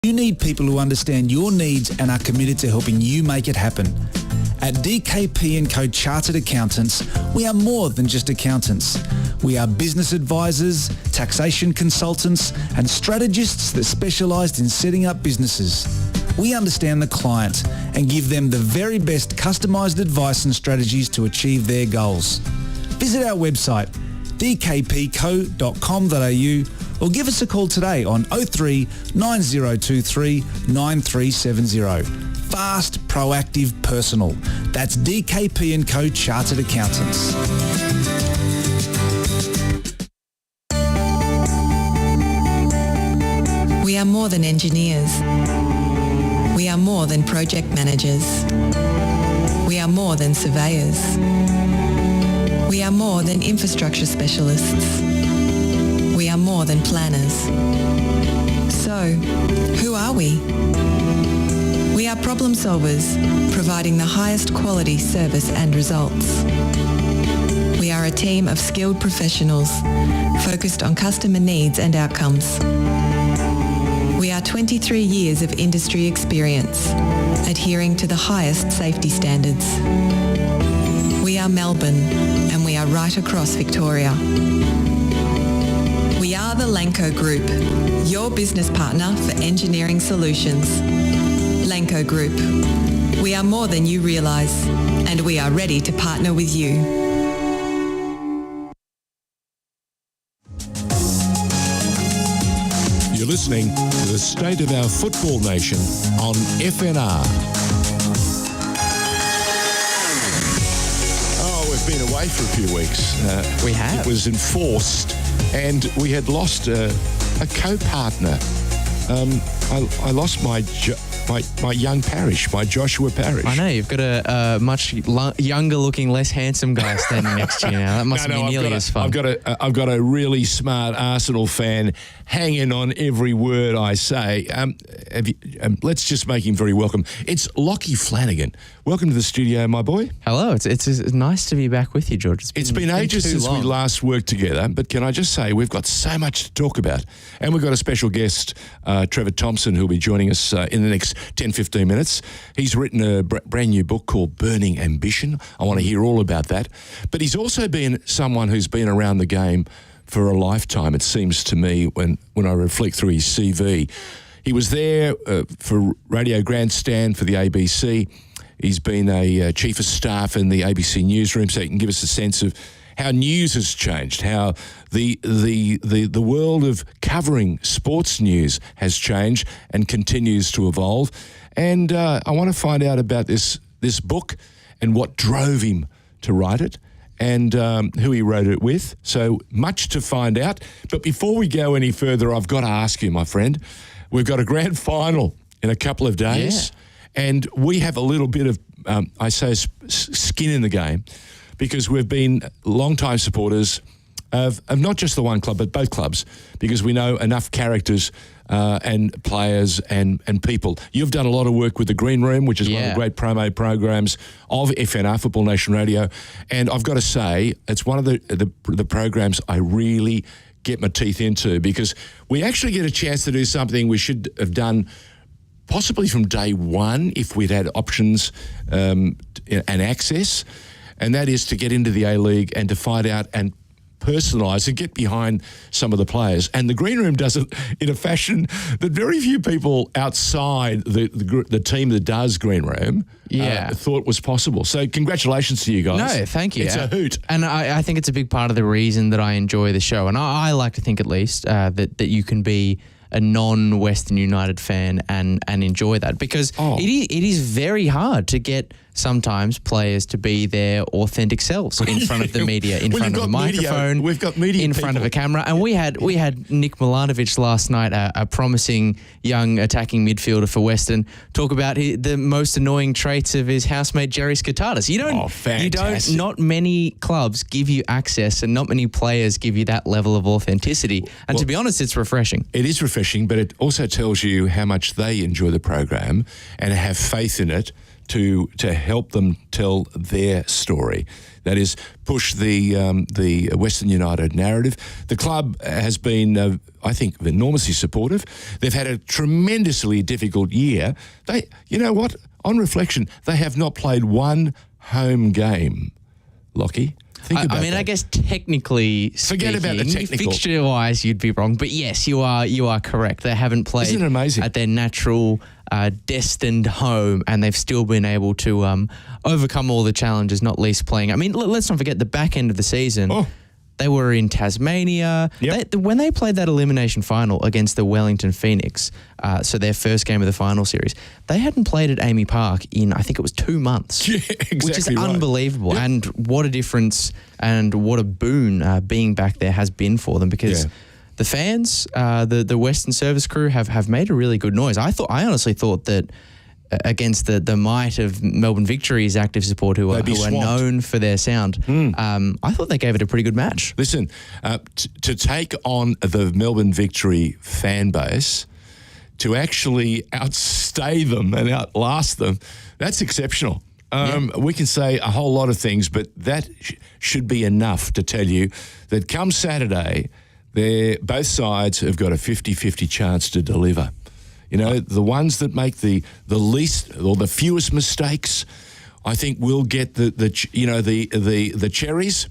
You need people who understand your needs and are committed to helping you make it happen. At DKP & Co Chartered Accountants, we are more than just accountants. We are business advisors, taxation consultants, and strategists that specialise in setting up businesses. We understand the client and give them the very best customised advice and strategies to achieve their goals. Visit our website, dkpco.com.au, or give us a call today on 03 9023 9370. Fast, proactive, personal. That's DKP & Co Chartered Accountants. We are more than engineers. We are more than project managers. We are more than surveyors. We are more than infrastructure specialists. We are more than planners. So, who are we? We are problem solvers, providing the highest quality service and results. We are a team of skilled professionals, focused on customer needs and outcomes. We are 23 years of industry experience, adhering to the highest safety standards. We are Melbourne, and we are right across Victoria. We are the Lanco Group, your business partner for engineering solutions. Lanco Group. We are more than you realise, and we are ready to partner with you. You're listening to the State of Our Football Nation on FNR. Oh, we've been away for a few weeks. We have. It was enforced, and we had lost a co-partner. I lost my young Parish, my Joshua Parish. I know, you've got a much younger looking, less handsome guy standing next to you now. That must be nearly as fun. I've got a really smart Arsenal fan hanging on every word I say. Let's just make him very welcome. It's Lachie Flannigan. Welcome to the studio, my boy. Hello. It's nice to be back with you, George. It's been ages since we last worked together, but can I just say we've got so much to talk about. And we've got a special guest, Trevor Thompson, who'll be joining us in the next 10, 15 minutes. He's written a brand new book called Burning Ambition. I want to hear all about that. But he's also been someone who's been around the game for a lifetime, it seems to me, when I reflect through his CV. He was there for Radio Grandstand for the ABC. He's been a chief of staff in the ABC newsroom, so he can give us a sense of how news has changed, how the world of covering sports news has changed and continues to evolve. And I want to find out about this book and what drove him to write it and who he wrote it with. So much to find out. But before we go any further, I've got to ask you, my friend, we've got a grand final in a couple of days. Yeah. And we have a little bit of, skin in the game, because we've been long-time supporters of not just the one club, but both clubs, because we know enough characters and players and people. You've done a lot of work with the Green Room, which is one of the great promo programs of FNR, Football Nation Radio. And I've got to say, it's one of the programs I really get my teeth into, because we actually get a chance to do something we should have done possibly from day one if we'd had options and access, and that is to get into the A-League and to find out and personalise and get behind some of the players. And the Green Room does it in a fashion that very few people outside the team that does Green Room thought was possible. So congratulations to you guys. No, thank you. It's a hoot. And I think it's a big part of the reason that I enjoy the show. And I like to think at least that you can be a non-Western United fan and enjoy that, because it is very hard to get sometimes players to be their authentic selves in front of the media, in front of a microphone, we've got media in front of a camera. And we had Nick Milanovic last night, a promising young attacking midfielder for Western, talk about the most annoying traits of his housemate Jerry Skatatis. Not many clubs give you access, and not many players give you that level of authenticity. And to be honest, it's refreshing. It is refreshing, but it also tells you how much they enjoy the program and have faith in it to help them tell their story. That is, push the Western United narrative. The club has been, I think, enormously supportive. They've had a tremendously difficult year. You know what? On reflection, they have not played one home game. Lachie, think about that. I guess technically Forget speaking, about the technical. fixture-wise, you'd be wrong. But yes, you are correct. They haven't played Isn't it amazing? at their natural, destined home, and they've still been able to overcome all the challenges, not least playing. I mean, let's not forget the back end of the season. Oh. They were in Tasmania. Yep. When they played that elimination final against the Wellington Phoenix, so their first game of the final series, they hadn't played at Amy Park in, I think it was 2 months. Yeah, exactly which is right. unbelievable. Yep. And what a difference and what a boon being back there has been for them, because the fans, the Western service crew have made a really good noise. I honestly thought that against the might of Melbourne Victory's active support, who are known for their sound, I thought they gave it a pretty good match. Listen, to take on the Melbourne Victory fan base, to actually outstay them and outlast them, that's exceptional. We can say a whole lot of things, but that should be enough to tell you that come Saturday, both sides have got a 50-50 chance to deliver. You know, the ones that make the least or the fewest mistakes, I think will get the cherries.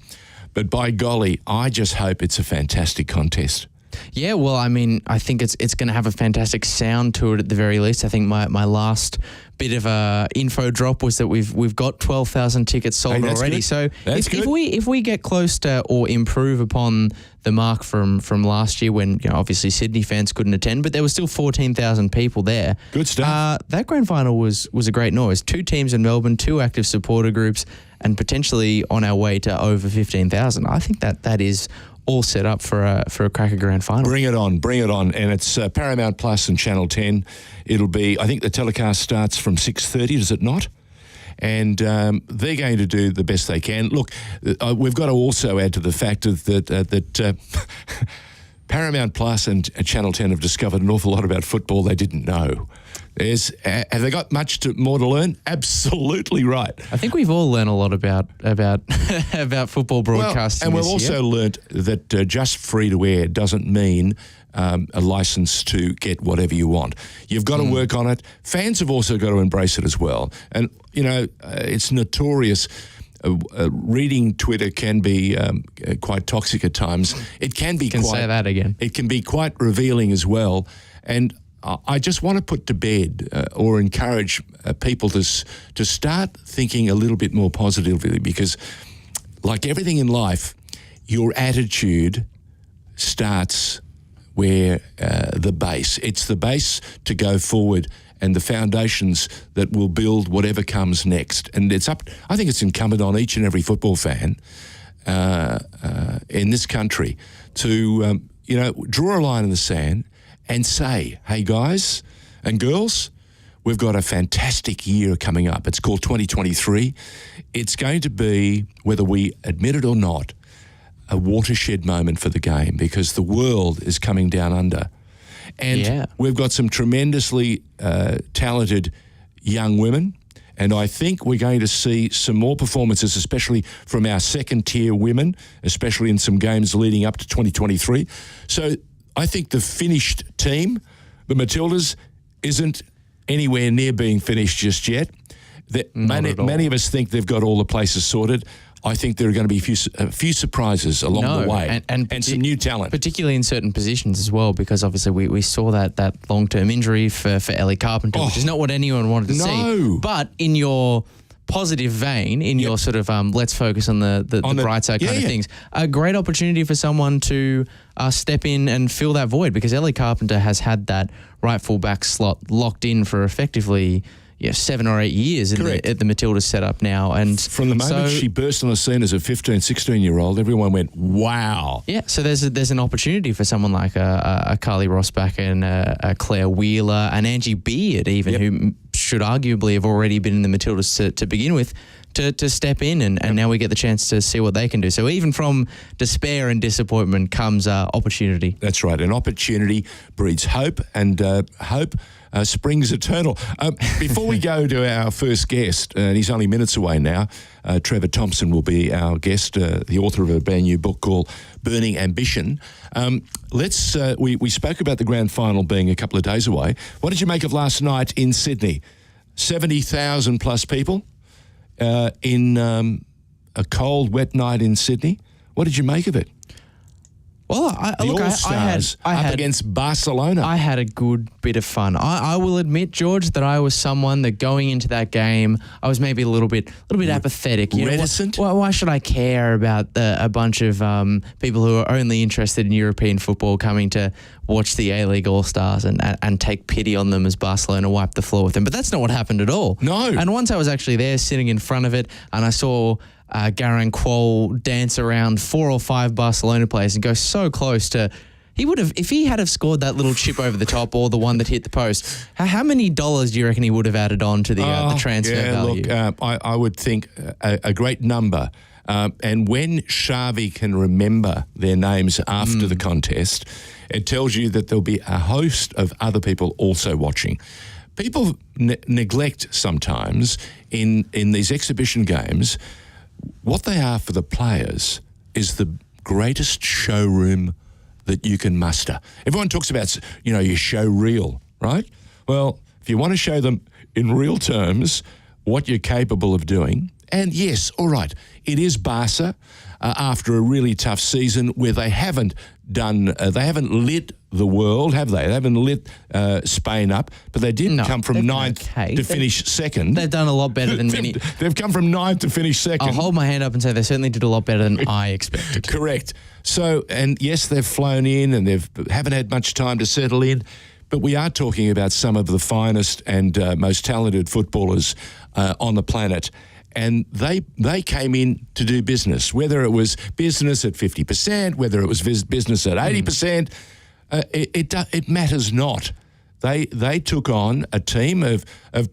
But by golly, I just hope it's a fantastic contest. Yeah, well, I mean, I think it's going to have a fantastic sound to it at the very least. I think my last bit of a info drop was that we've got 12,000 tickets sold already. Good. So if we get close to or improve upon the mark from last year, when obviously Sydney fans couldn't attend, but there was still 14,000 people there. Good stuff. That grand final was a great noise. 2 teams in Melbourne, 2 active supporter groups, and potentially on our way to over 15,000. I think that is all set up for a cracker grand final. Bring it on. And it's Paramount Plus and Channel 10. It'll be, I think the telecast starts from 6:30, does it not? And they're going to do the best they can. Look, we've got to also add to the fact that Paramount Plus and Channel 10 have discovered an awful lot about football they didn't know. Have they got much more to learn? Absolutely right. I think we've all learned a lot about football broadcasting. And we've also learnt that just free to air doesn't mean a license to get whatever you want. You've got to work on it. Fans have also got to embrace it as well. And it's notorious. Reading Twitter can be quite toxic at times. It can be. Say that again. It can be quite revealing as well. And I just want to put to bed or encourage people to start thinking a little bit more positively, because, like everything in life, your attitude starts where the base. It's the base to go forward, and the foundations that will build whatever comes next. And I think it's incumbent on each and every football fan in this country to draw a line in the sand and say, hey guys and girls, we've got a fantastic year coming up. It's called 2023. It's going to be, whether we admit it or not, a watershed moment for the game, because the world is coming down under. And we've got some tremendously talented young women, and I think we're going to see some more performances, especially from our second-tier women, especially in some games leading up to 2023. So I think the finished team, the Matildas, isn't anywhere near being finished just yet. Many of us think they've got all the places sorted. I think there are going to be a few surprises along the way and some new talent. Particularly in certain positions as well, because obviously we saw that long-term injury for Ellie Carpenter, which is not what anyone wanted to see. But in your positive vein, in your sort of let's focus on the bright side kind of things, a great opportunity for someone to step in and fill that void, because Ellie Carpenter has had that right full back slot locked in for effectively 7 or 8 years at the Matildas setup now. And from the moment she burst on the scene as a 15, 16-year-old, everyone went, wow. Yeah, so there's an opportunity for someone like a Carly Rossback and a Claire Wheeler and Angie Beard even, who should arguably have already been in the Matildas to begin with, to step in, and now we get the chance to see what they can do. So even from despair and disappointment comes opportunity. That's right. An opportunity breeds hope, and hope Spring's eternal. Before we go to our first guest, and he's only minutes away now, Trevor Thompson will be our guest, the author of a brand new book called Burning Ambition. We spoke about the grand final being a couple of days away. What did you make of last night in Sydney? 70,000 plus people in a cold, wet night in Sydney. What did you make of it? Well, I had against Barcelona. I had a good bit of fun. I will admit, George, that I was someone that going into that game, I was maybe a little bit apathetic. Reticent? Why should I care about a bunch of people who are only interested in European football coming to watch the A-League All-Stars and take pity on them as Barcelona wipe the floor with them? But that's not what happened at all. No. And once I was actually there sitting in front of it and I saw Garang Kuol dance around 4 or 5 Barcelona players and go so close to... He would have, if he had have scored that little chip over the top or the one that hit the post, how many dollars do you reckon he would have added on to the transfer value? Look, I would think a great number. And when Xavi can remember their names after the contest, it tells you that there'll be a host of other people also watching. People neglect sometimes in these exhibition games. What they are for the players is the greatest showroom that you can muster. Everyone talks about, your show reel, right? Well, if you want to show them in real terms what you're capable of doing, and yes, all right, it is Barca after a really tough season where they haven't lit the world, have they? They haven't lit Spain up, but they did come from ninth to finish second. They've done a lot better than many. They've come from ninth to finish second. I'll hold my hand up and say they certainly did a lot better than I expected. Correct. So, and yes, they've flown in and haven't had much time to settle in, but we are talking about some of the finest and most talented footballers on the planet. And they came in to do business, whether it was business at 50%, whether it was business at 80%, it matters not. They took on a team of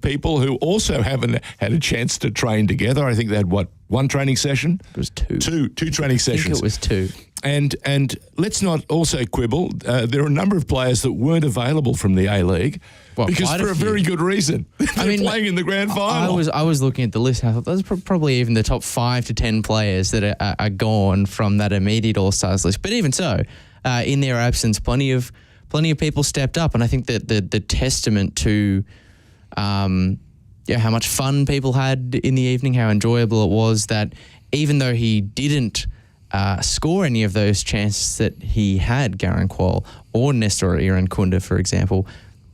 people who also haven't had a chance to train together. I think they had, one training session? It was 2. Two training sessions. I think it was 2. And let's not also quibble. There are a number of players that weren't available from the A-League because for a very good reason. They're playing in the grand final. I was looking at the list and I thought those are probably even the top 5 to 10 players that are gone from that immediate All-Stars list. But even so, in their absence, plenty of people stepped up, and I think that the testament to how much fun people had in the evening, how enjoyable it was, that even though he didn't score any of those chances that he had, Garang Kuol or Nestor Irankunda, for example,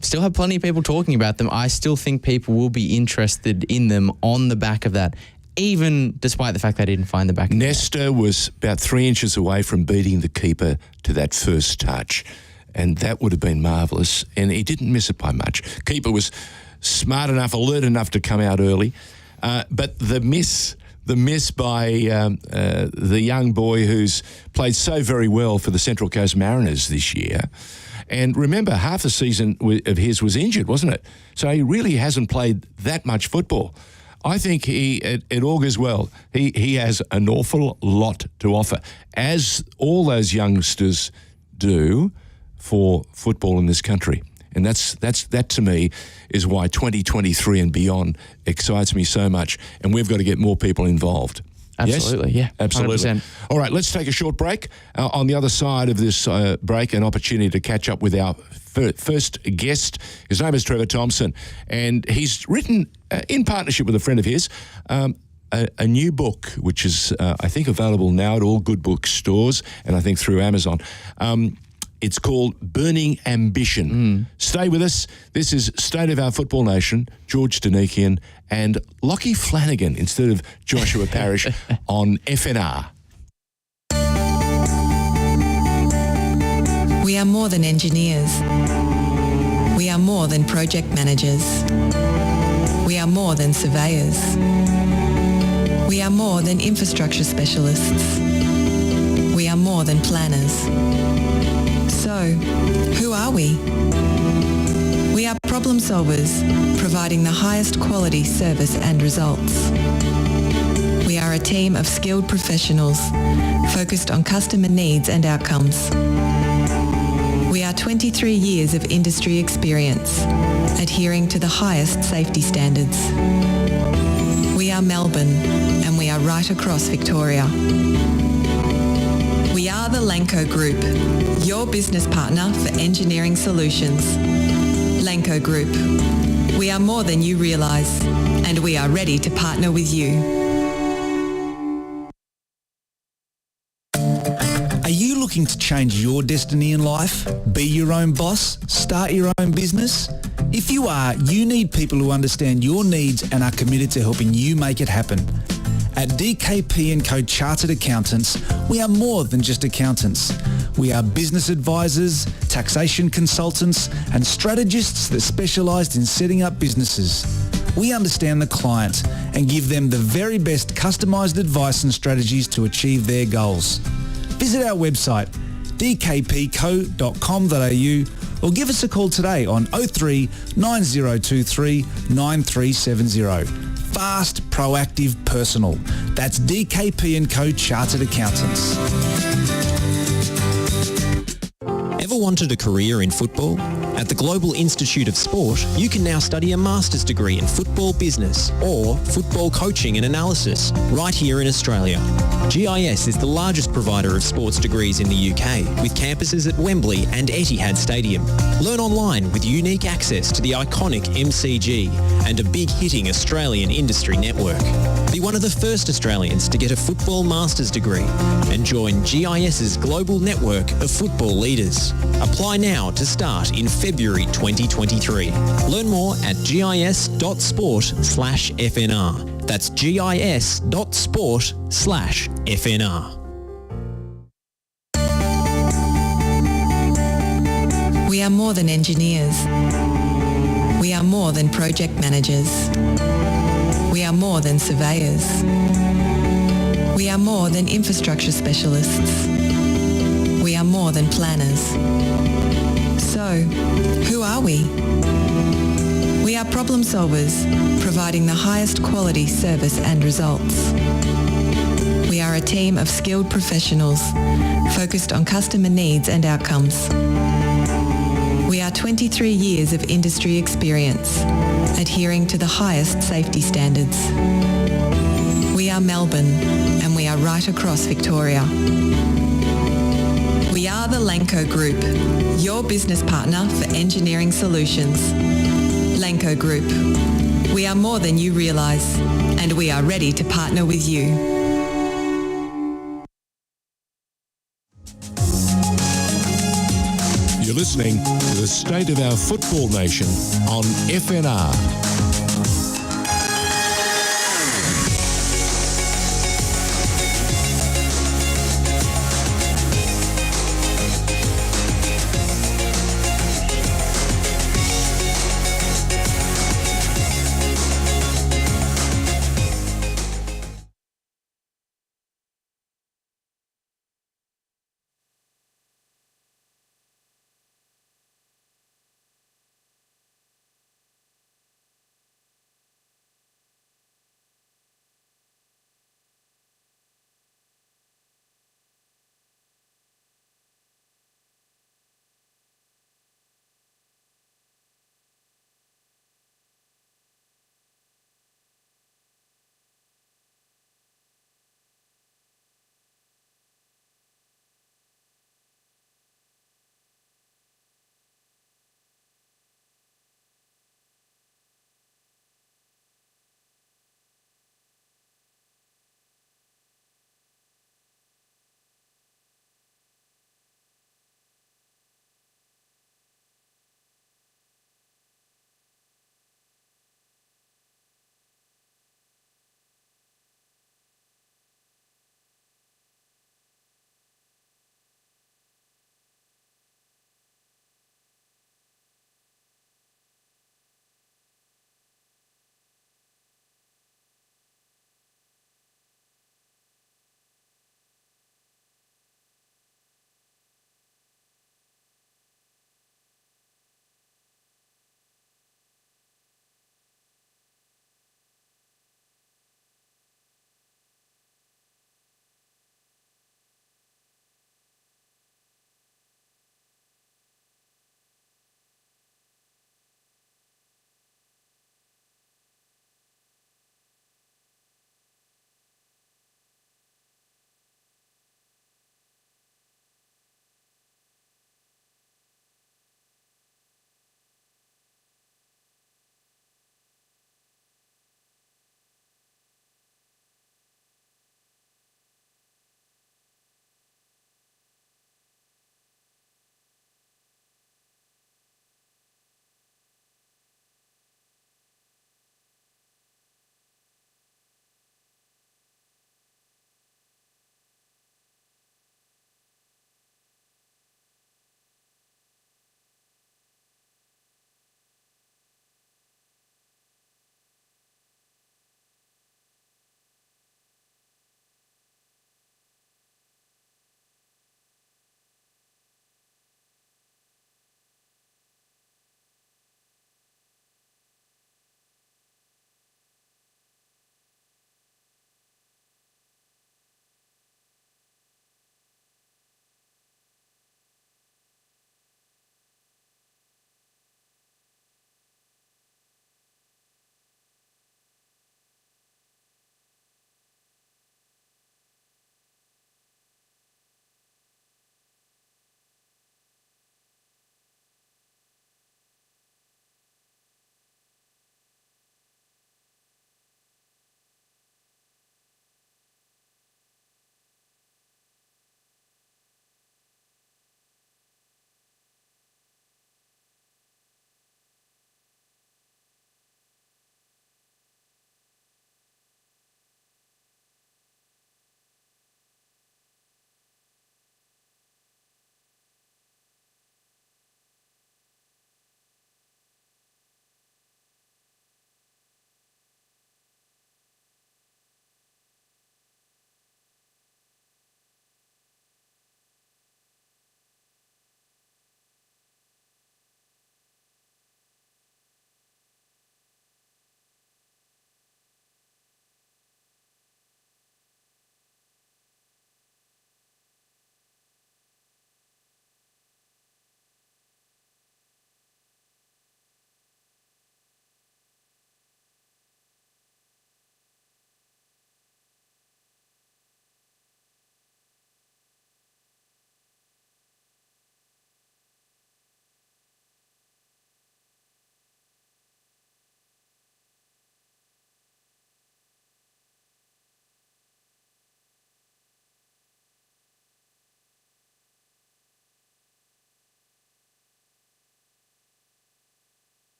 still have plenty of people talking about them. I still think people will be interested in them on the back of that, even despite the fact they didn't find the back. Nestor was about 3 inches away from beating the keeper to that first touch, and that would have been marvellous, and he didn't miss it by much. Keeper was smart enough, alert enough to come out early, but the miss by the young boy who's played so very well for the Central Coast Mariners this year. And remember, half the season of his was injured, wasn't it? So he really hasn't played that much football. I think it augurs well. He has an awful lot to offer, as all those youngsters do for football in this country. And that to me is why 2023 and beyond excites me so much. And we've got to get more people involved. Absolutely, yes? yeah. Absolutely. 100%. All right, let's take a short break. On the other side of this break, an opportunity to catch up with our first guest. His name is Trevor Thompson, and he's written, in partnership with a friend of his, a new book, which is, I think, available now at all good bookstores and I think through Amazon. It's called Burning Ambition. Stay with us. This is State of Our Football Nation, George Donikian and Lachie Flannigan instead of Joshua Parrish on FNR. We are more than engineers. We are more than project managers. We are more than surveyors. We are more than infrastructure specialists. We are more than planners. So, who are we? We are problem solvers, providing the highest quality service and results. We are a team of skilled professionals, focused on customer needs and outcomes. We are 23 years of industry experience, adhering to the highest safety standards. We are Melbourne, and we are right across Victoria. We are the Lanco Group, your business partner for engineering solutions. Lanco Group. We are more than you realise, and we are ready to partner with you. Are you looking to change your destiny in life? Be your own boss? Start your own business? If you are, you need people who understand your needs and are committed to helping you make it happen. At DKP & Co Chartered Accountants, we are more than just accountants. We are business advisors, taxation consultants, and strategists that specialise in setting up businesses. We understand the client and give them the very best customised advice and strategies to achieve their goals. Visit our website dkpco.com.au or give us a call today on 03 9023 9370. Fast, proactive, personal. That's DKP & Co Chartered Accountants. Ever wanted a career in football? At the Global Institute of Sport, you can now study a master's degree in football business or football coaching and analysis right here in Australia. GIS is the largest provider of sports degrees in the UK, with campuses at Wembley and Etihad Stadium. Learn online with unique access to the iconic MCG and a big-hitting Australian industry network. Be one of the first Australians to get a football master's degree and join GIS's global network of football leaders. Apply now to start in February 2023. Learn more at gis.sport/FNR. That's gis.sport/FNR. We are more than engineers. We are more than project managers. We are more than surveyors. We are more than infrastructure specialists. We are more than planners. So, who are we? We are problem solvers, providing the highest quality service and results. We are a team of skilled professionals, focused on customer needs and outcomes. We are 23 years of industry experience, adhering to the highest safety standards. We are Melbourne, and we are right across Victoria. We are the Lanco Group, your business partner for engineering solutions. Lanco Group. We are more than you realise, and we are ready to partner with you. You're listening to the State of Our Football Nation on FNR.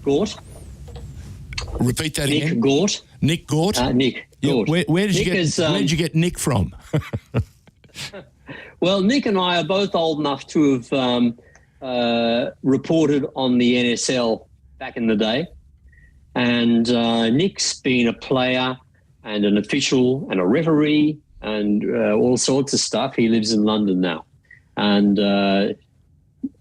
Gort. Repeat that Nick again. Gort. Nick Gort? Nick Yeah, Gort. where did you get Nick from? Well, Nick and I are both old enough to have reported on the NSL back in the day. And Nick's been a player and an official and a referee and all sorts of stuff. He lives in London now. And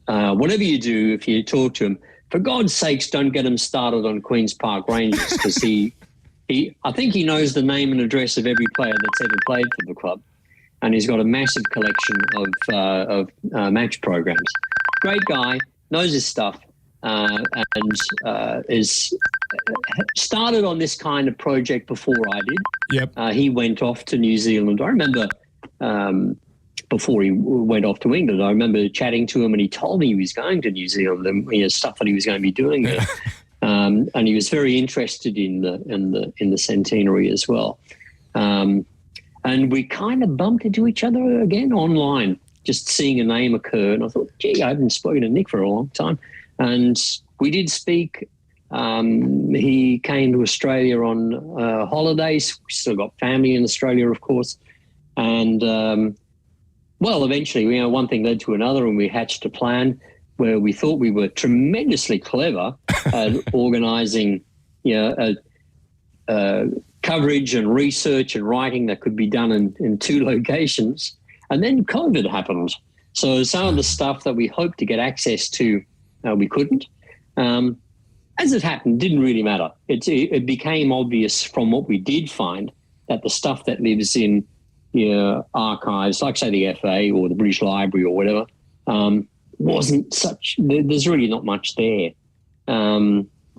whatever you do, if you talk to him, for God's sakes, don't get him started on Queen's Park Rangers, because I think he knows the name and address of every player that's ever played for the club. And he's got a massive collection of match programs. Great guy, knows his stuff, and is started on this kind of project before I did. Yep. He went off to New Zealand. I remember before he went off to England, I remember chatting to him, and he told me he was going to New Zealand and stuff that he was going to be doing there. And he was very interested in the centenary as well. And we kind of bumped into each other again online, just seeing a name occur. And I thought, gee, I haven't spoken to Nick for a long time. And we did speak. He came to Australia on holidays. We still got family in Australia, of course. And, well, eventually, one thing led to another, and we hatched a plan where we thought we were tremendously clever at organising, coverage and research and writing that could be done in two locations. And then COVID happened. So some of the stuff that we hoped to get access to, we couldn't. As it happened, didn't really matter. It became obvious from what we did find that the stuff that lives in archives, like say the FA or the British Library or whatever, wasn't such. There's really not much there.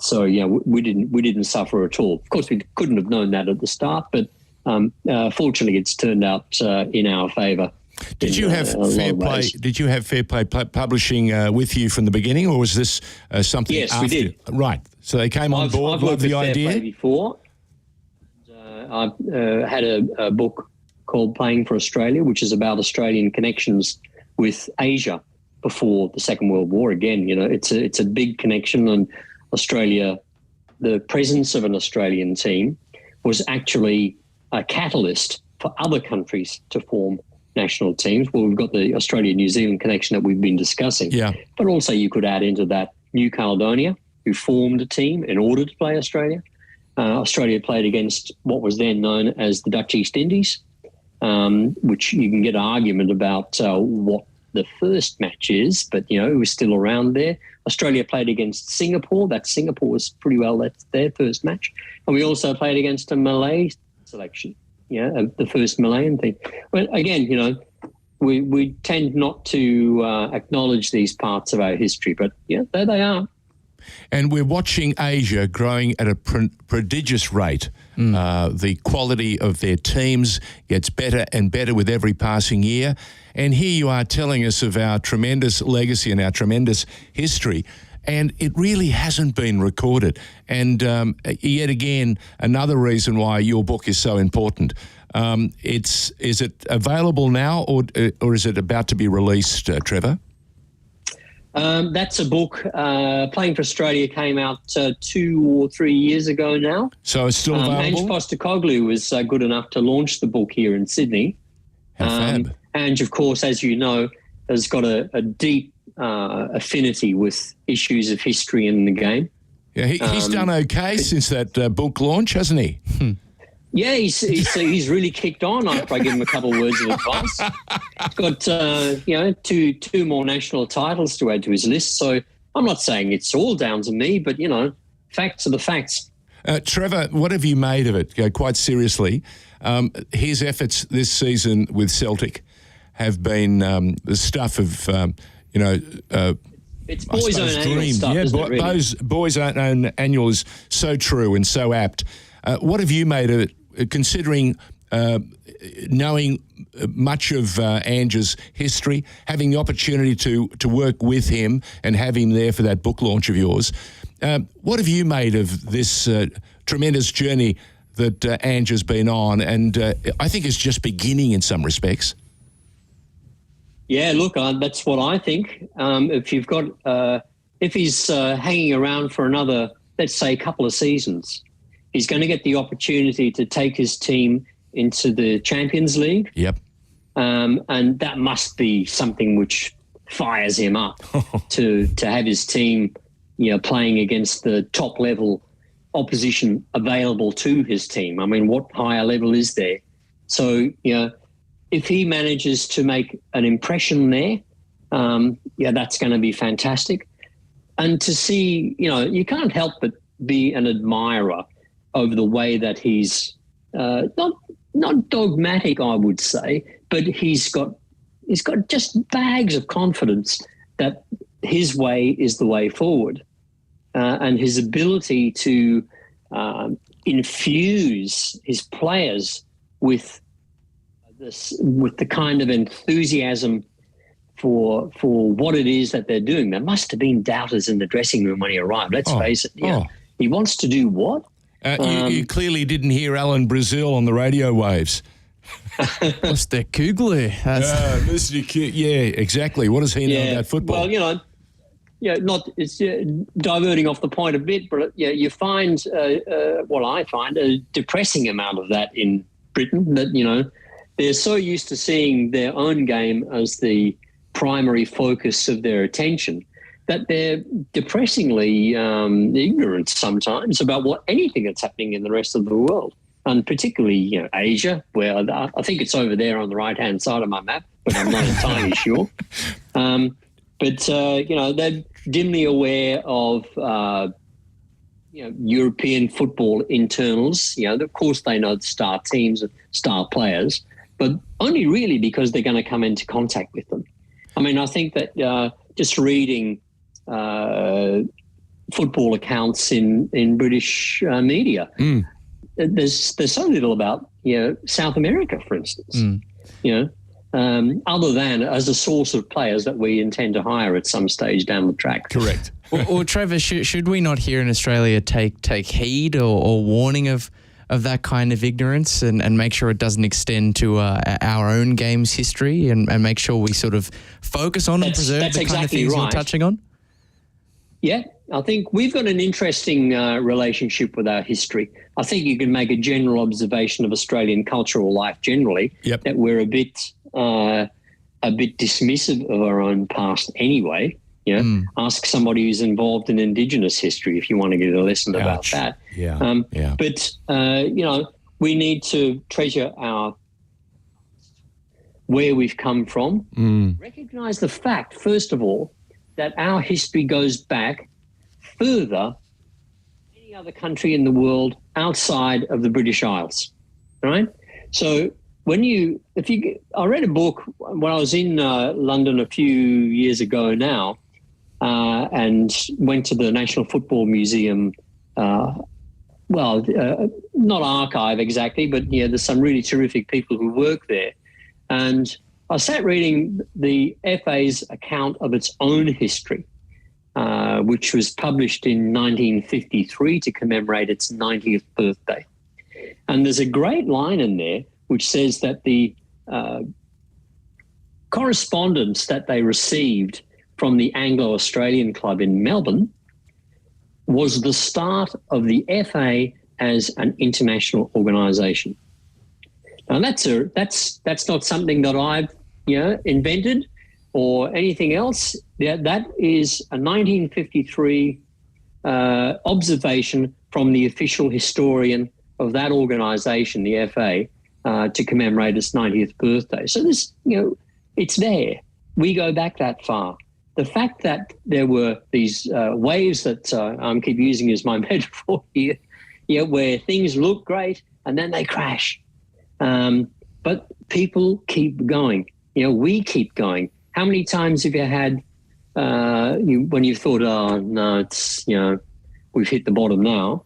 So we didn't suffer at all. Of course, we couldn't have known that at the start, but fortunately, it's turned out in our favour. Did you have Fair Play? Did you have Fair Play Publishing with you from the beginning, or was this something? Yes, after? we did. Right. So they came on board. I've worked loved the with idea. Fair Play before. I've had a book called Playing for Australia, which is about Australian connections with Asia before the Second World War. Again, it's a big connection, and Australia, the presence of an Australian team was actually a catalyst for other countries to form national teams. Well, we've got the Australia-New Zealand connection that we've been discussing. Yeah. But also you could add into that New Caledonia, who formed a team in order to play Australia. Australia played against what was then known as the Dutch East Indies, which you can get an argument about what the first match is, but, it was still around there. Australia played against Singapore. Singapore was pretty well that's their first match. And we also played against a Malay selection, the first Malayan thing. Well, again, we tend not to acknowledge these parts of our history, but, there they are. And we're watching Asia growing at a prodigious rate. The quality of their teams gets better and better with every passing year. And here you are telling us of our tremendous legacy and our tremendous history. And it really hasn't been recorded. And yet again, another reason why your book is so important. Is it available now or is it about to be released, Trevor? That's a book. Playing for Australia came out 2 or 3 years ago now. So it's still available? Ange Postecoglou was good enough to launch the book here in Sydney. How fab. Ange, of course, as you know, has got a deep affinity with issues of history in the game. Yeah, he's done okay since that book launch, hasn't he? Yeah, he's really kicked on after I give him a couple of words of advice. He's got two more national titles to add to his list. So I'm not saying it's all down to me, but facts are the facts. Trevor, what have you made of it? Quite seriously, his efforts this season with Celtic have been the stuff of it's boys' own annual stuff, isn't it, really? Those boys' own annual is so true and so apt. What have you made of it, considering knowing much of Ange's history, having the opportunity to work with him and have him there for that book launch of yours? What have you made of this tremendous journey that Ange has been on, and I think is just beginning in some respects? Yeah, look, that's what I think. If you've got if he's hanging around for another, let's say, couple of seasons, he's going to get the opportunity to take his team into the Champions League. Yep. And that must be something which fires him up to have his team, playing against the top level opposition available to his team. I mean, what higher level is there? So, if he manages to make an impression there, that's going to be fantastic. And to see, you can't help but be an admirer over the way that he's not dogmatic, I would say, but he's got just bags of confidence that his way is the way forward, and his ability to infuse his players with the kind of enthusiasm for what it is that they're doing. There must have been doubters in the dressing room when he arrived. Let's face it. He wants to do what? You clearly didn't hear Alan Brazil on the radio waves. Mr. Kugler. Mr. Kugler. Yeah, exactly. What does he know about football? Well, it's diverting off the point a bit, but you find, I find a depressing amount of that in Britain, that, they're so used to seeing their own game as the primary focus of their attention that they're depressingly ignorant sometimes about anything that's happening in the rest of the world, and particularly Asia, where I think it's over there on the right-hand side of my map, but I'm not entirely sure. They're dimly aware of European football internals. Of course, they know the star teams and star players, but only really because they're going to come into contact with them. I mean, I think that just reading football accounts in British media, there's so little about South America, for instance. Other than as a source of players that we intend to hire at some stage down the track. Correct. Well, Trevor, should we not here in Australia take heed or warning of that kind of ignorance and make sure it doesn't extend to our own game's history and make sure we sort of focus on and preserve the kind of things we're touching on? Yeah, I think we've got an interesting relationship with our history. I think you can make a general observation of Australian cultural life generally, that we're a bit dismissive of our own past anyway. Ask somebody who's involved in Indigenous history if you want to get a lesson about that. But we need to treasure where we've come from. Recognise the fact, first of all, that our history goes back further than any other country in the world outside of the British Isles, right? So I read a book when I was in London a few years ago now, and went to the National Football Museum, not archive exactly, but there's some really terrific people who work there. And I sat reading the FA's account of its own history, which was published in 1953 to commemorate its 90th birthday. And there's a great line in there which says that the correspondence that they received from the Anglo-Australian Club in Melbourne was the start of the FA as an international organisation. Now that's not something that I've invented or anything else. That is a 1953 observation from the official historian of that organisation, the FA, to commemorate its 90th birthday. So this, it's there. We go back that far. The fact that there were these waves that I keep using as my metaphor here, where things look great and then they crash. But people keep going. We keep going. How many times have you had when you thought, oh, no, it's, we've hit the bottom now.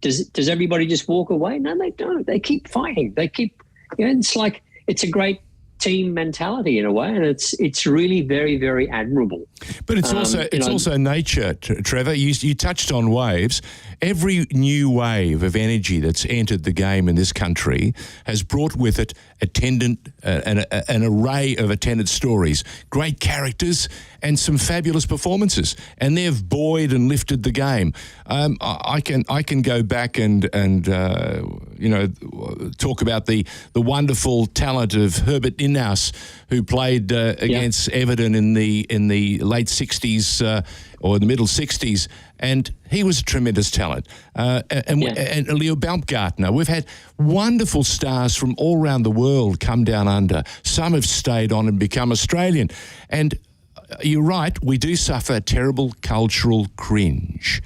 Does everybody just walk away? No, they don't. They keep fighting. They keep, it's like, it's a great team mentality in a way, and it's really very, very admirable. But it's also nature, Trevor. You touched on waves. Every new wave of energy that's entered the game in this country has brought with it an array of attendant stories, great characters, and some fabulous performances, and they've buoyed and lifted the game. I can go back and talk about the wonderful talent of Herbert Inhouse, who played against Everton in the late 60s or the middle 60s, and he was a tremendous talent. And Leo Baumgartner. We've had wonderful stars from all around the world come down under. Some have stayed on and become Australian. And you're right, we do suffer terrible cultural cringe.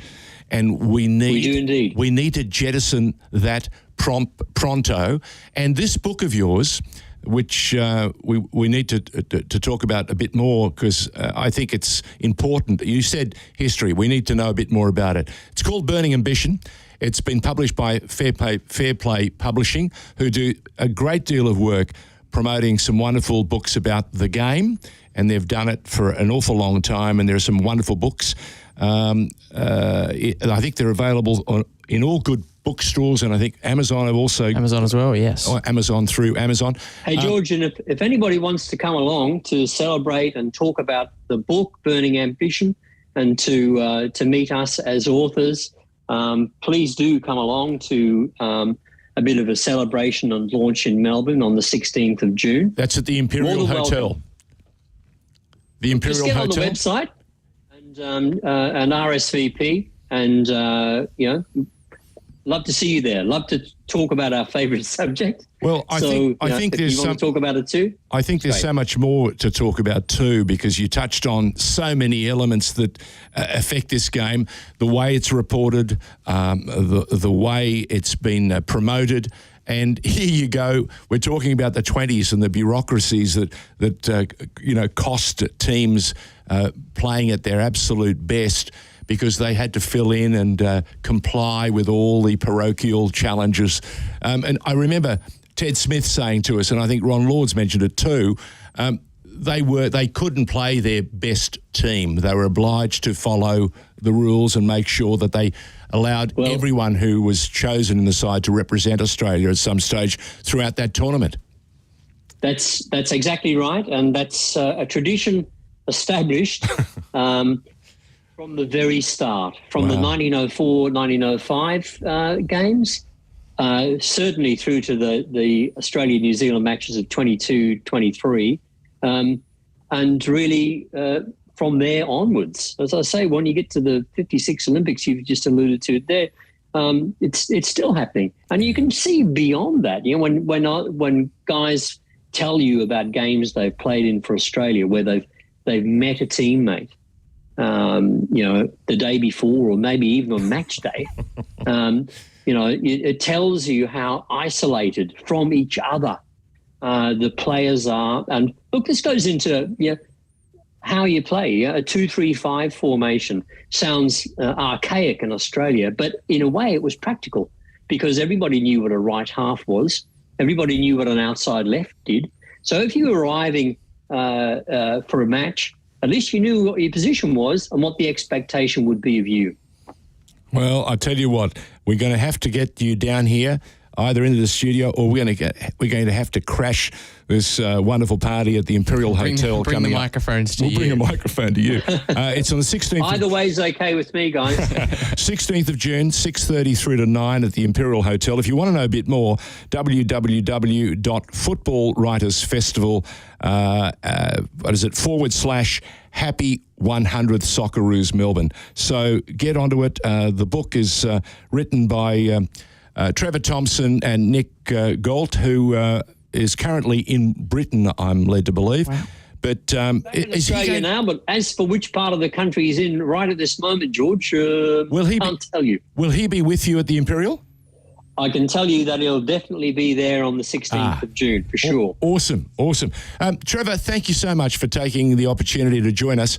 And we do indeed. We need to jettison that pronto. And this book of yours, which we need to talk about a bit more, because I think it's important. You said history. We need to know a bit more about it. It's called Burning Ambition. It's been published by Fair Play Publishing, who do a great deal of work promoting some wonderful books about the game, and they've done it for an awful long time, and there are some wonderful books. I think they're available in all good bookstores, and I think Amazon have also... Amazon as well, yes. Amazon through Amazon. Hey, George, and if anybody wants to come along to celebrate and talk about the book, Burning Ambition, and to meet us as authors, please do come along to a bit of a celebration and launch in Melbourne on the 16th of June. That's at the Imperial Hotel. Welcome. The Imperial Just get Hotel. on the website and RSVP, and love to see you there. Love to talk about our favourite subject. Well, I think there's you want to talk about it too. I think there's so much more to talk about too, because you touched on so many elements that affect this game: the way it's reported, the way it's been promoted. And here you go. We're talking about the 20s and the bureaucracies that cost teams playing at their absolute best, because they had to fill in and comply with all the parochial challenges. And I remember Ted Smith saying to us, and I think Ron Lords mentioned it too, they couldn't play their best team. They were obliged to follow the rules and make sure that they allowed everyone who was chosen in the side to represent Australia at some stage throughout that tournament. That's exactly right, and that's a tradition established from the very start, from the 1904-1905 games, certainly through to the Australia-New Zealand matches of 22-23, and really from there onwards. As I say, when you get to the 56 Olympics you've just alluded to there, it's still happening. And you can see beyond that, when guys tell you about games they've played in for Australia where they've met a teammate, the day before or maybe even on match day, it tells you how isolated from each other the players are. And look, this goes into how you play. A 2-3-5 formation sounds archaic in Australia, but in a way it was practical, because everybody knew what a right half was. Everybody knew what an outside left did. So if you were arriving for a match, at least you knew what your position was and what the expectation would be of you. Well, I tell you what, we're going to have to get you down here, either into the studio, or we're going to have to crash this wonderful party at the Imperial Hotel bring coming the up. Microphones to we'll you. Bring a microphone to you. It's on the 16th. Either way is okay with me, guys. 16th of June, 6:30 through to 9 at the Imperial Hotel. If you want to know a bit more, www.footballwritersfestival, /Happy 100th Socceroos Melbourne. So get onto it. The book is written by Trevor Thompson and Nick Galt, who is currently in Britain, I'm led to believe. Wow. But is Australia now, but as for which part of the country he's in right at this moment, George, can't tell you. Will he be with you at the Imperial? I can tell you that he'll definitely be there on the 16th of June, for sure. Awesome. Trevor, thank you so much for taking the opportunity to join us.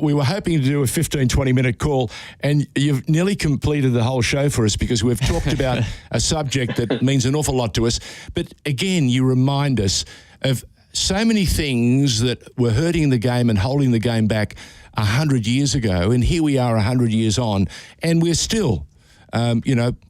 We were hoping to do a 15, 20-minute call, and you've nearly completed the whole show for us, because we've talked about a subject that means an awful lot to us. But again, you remind us of so many things that were hurting the game and holding the game back 100 years ago, and here we are 100 years on, and we're still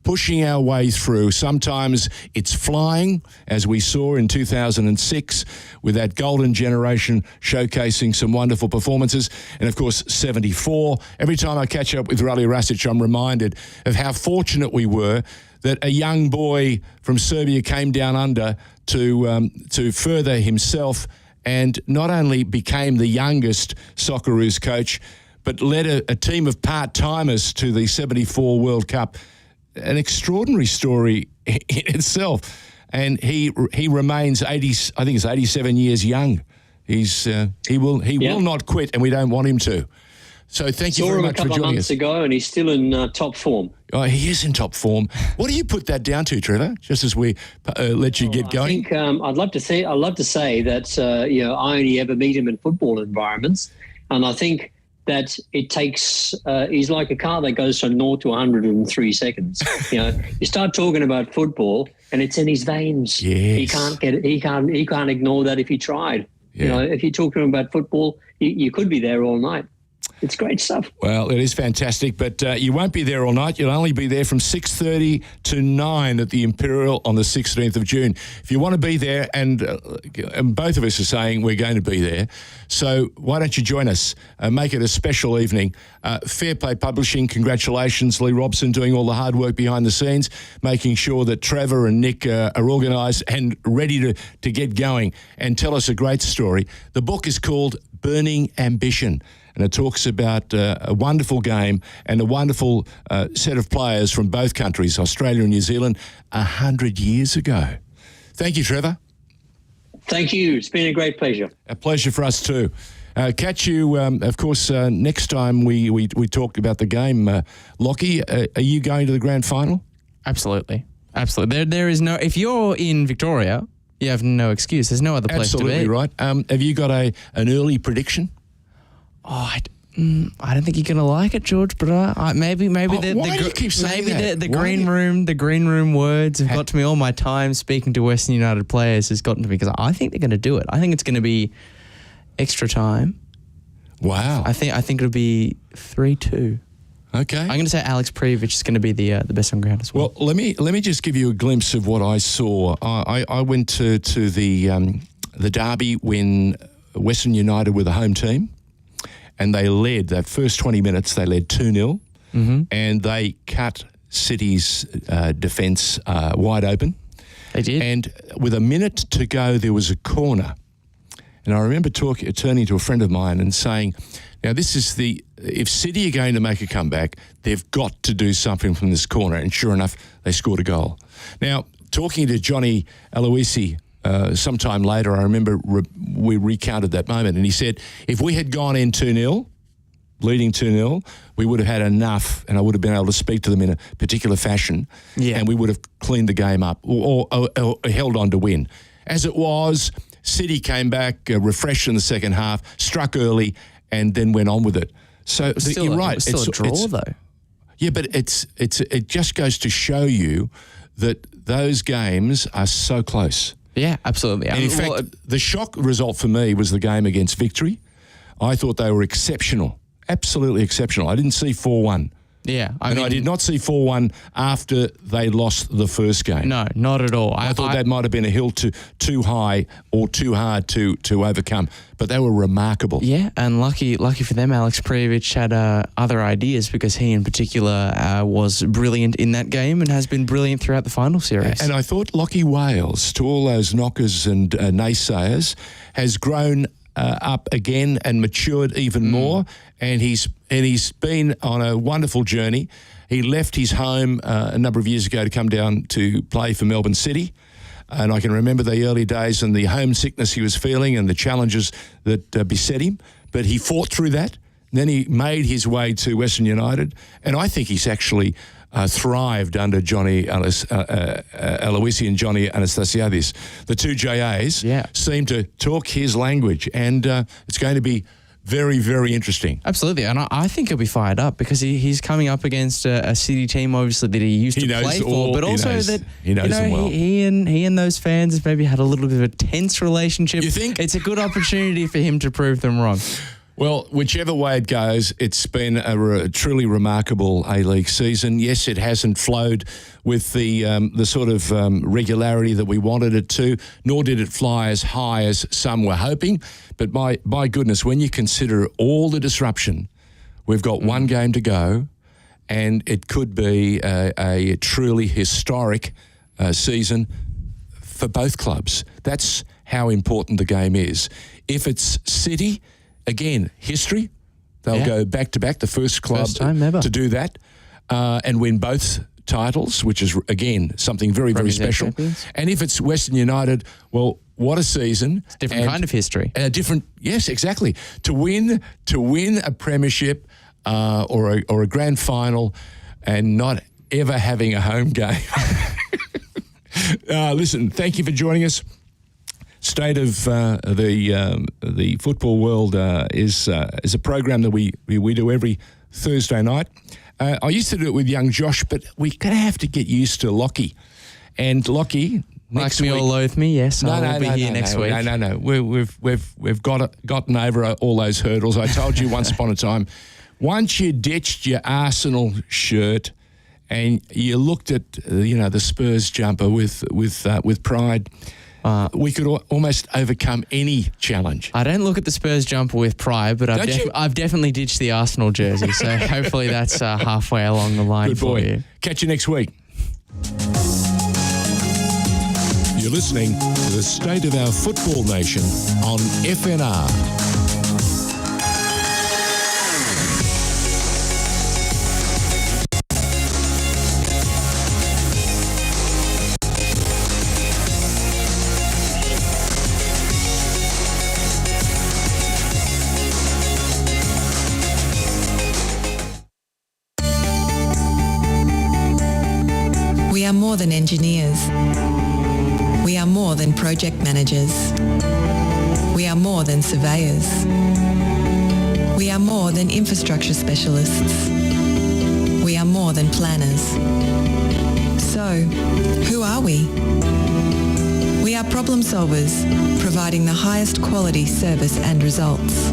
pushing our way through. Sometimes it's flying, as we saw in 2006 with that golden generation showcasing some wonderful performances. And, of course, 74. Every time I catch up with Rally Rasic, I'm reminded of how fortunate we were that a young boy from Serbia came down under to further himself and not only became the youngest Socceroos coach, but led a team of part-timers to the 74 World Cup. An extraordinary story in itself. And he remains 87 years young. He will not quit, and we don't want him to. So thank you very much for joining us. Saw him a couple of months ago, and he's still in top form. Oh, he is in top form. What do you put that down to, Trevor? Just as we let you get going. I think I'd love to say that I only ever meet him in football environments, and I think that it takes. He's like a car that goes from 0 to 100 in 3 seconds. You start talking about football, and it's in his veins. Yes. He can't get it. He can't ignore that if he tried. Yeah. If you talk to him about football, you could be there all night. It's great stuff. Well, it is fantastic, but you won't be there all night. You'll only be there from 6:30 to 9 at the Imperial on the 16th of June. If you want to be there, and both of us are saying we're going to be there, so why don't you join us? Make it a special evening. Fair Play Publishing, congratulations. Lee Robson doing all the hard work behind the scenes, making sure that Trevor and Nick are organised and ready to get going and tell us a great story. The book is called Burning Ambition, and it talks about a wonderful game and a wonderful set of players from both countries, Australia and New Zealand, 100 years ago. Thank you, Trevor. Thank you. It's been a great pleasure. A pleasure for us too. Catch you, of course, next time we talk about the game. Lachie, are you going to the grand final? Absolutely. There is no... If you're in Victoria, you have no excuse. There's no other place to be. Absolutely right. Have you got an early prediction? Oh, I don't think you're going to like it, George, but maybe why do you keep saying that? The green room words have got to me. All my time speaking to Western United players has gotten to me because I think they're going to do it. I think it's going to be extra time. Wow. I think it'll be 3-2. Okay. I'm going to say Alex Prijovic is going to be the best on ground as well. Well, let me just give you a glimpse of what I saw. I went to the derby when Western United were the home team. And they led, that first 20 minutes, they led 2-0. Mm-hmm. And they cut City's defence wide open. They did. And with a minute to go, there was a corner. And I remember turning to a friend of mine and saying, now this is if City are going to make a comeback, they've got to do something from this corner. And sure enough, they scored a goal. Now, talking to Johnny Aloisi, sometime later, I remember we recounted that moment, and he said, if we had gone in 2-0, leading 2-0, we would have had enough, and I would have been able to speak to them in a particular fashion, and we would have cleaned the game up or held on to win. As it was, City came back, refreshed in the second half, struck early, and then went on with it. So you're right. It's still a draw, though. Yeah, but it just goes to show you that those games are so close. Yeah, absolutely. And in fact, the shock result for me was the game against Victory. I thought they were exceptional, absolutely exceptional. I didn't see 4-1. Yeah. I did not see 4-1 after they lost the first game. No, not at all. I thought that might have been a hill too high or too hard to overcome, but they were remarkable. Yeah, and lucky for them, Alex Prijovic had other ideas because he in particular was brilliant in that game and has been brilliant throughout the final series. And I thought Lachie Wales, to all those knockers and naysayers, has grown up again and matured even more, and he's been on a wonderful journey. He left his home a number of years ago to come down to play for Melbourne City, and I can remember the early days and the homesickness he was feeling and the challenges that beset him, but he fought through that. Then he made his way to Western United, and I think he's actually thrived under Johnny Aloisi and Johnny Anastasiadis. The two JAs seem to talk his language, and it's going to be very, very interesting. Absolutely, and I think he'll be fired up because he's coming up against a City team, obviously, that he used to play for, but also that he knows them well. He and those fans have maybe had a little bit of a tense relationship. You think? It's a good opportunity for him to prove them wrong. Well, whichever way it goes, it's been a truly remarkable A-League season. Yes, it hasn't flowed with the sort of regularity that we wanted it to, nor did it fly as high as some were hoping. But by goodness, when you consider all the disruption, we've got one game to go, and it could be a truly historic season for both clubs. That's how important the game is. If it's City, again, history. They'll go back-to-back, the first club to do that, and win both titles, which is, again, something very, very special. And if it's Western United, well, what a season. It's a different kind of history. Yes, exactly. To win a premiership or a grand final and not ever having a home game. Listen, thank you for joining us. State of the football world is a program that we do every Thursday night. I used to do it with young Josh, but we're going to have to get used to Lachie. And Lachie, next week, or loathe me, yes. I will be here next week. No. We've gotten over all those hurdles. I told you once upon a time, once you ditched your Arsenal shirt and you looked at the Spurs jumper with pride. We could almost overcome any challenge. I don't look at the Spurs jumper with pride, but I've definitely ditched the Arsenal jersey, so hopefully that's halfway along the line. Good boy. For you. Catch you next week. You're listening to the State of Our Football Nation on FNR. We are more than engineers. We are more than project managers. We are more than surveyors. We are more than infrastructure specialists. We are more than planners. So, who are we? We are problem solvers, providing the highest quality service and results.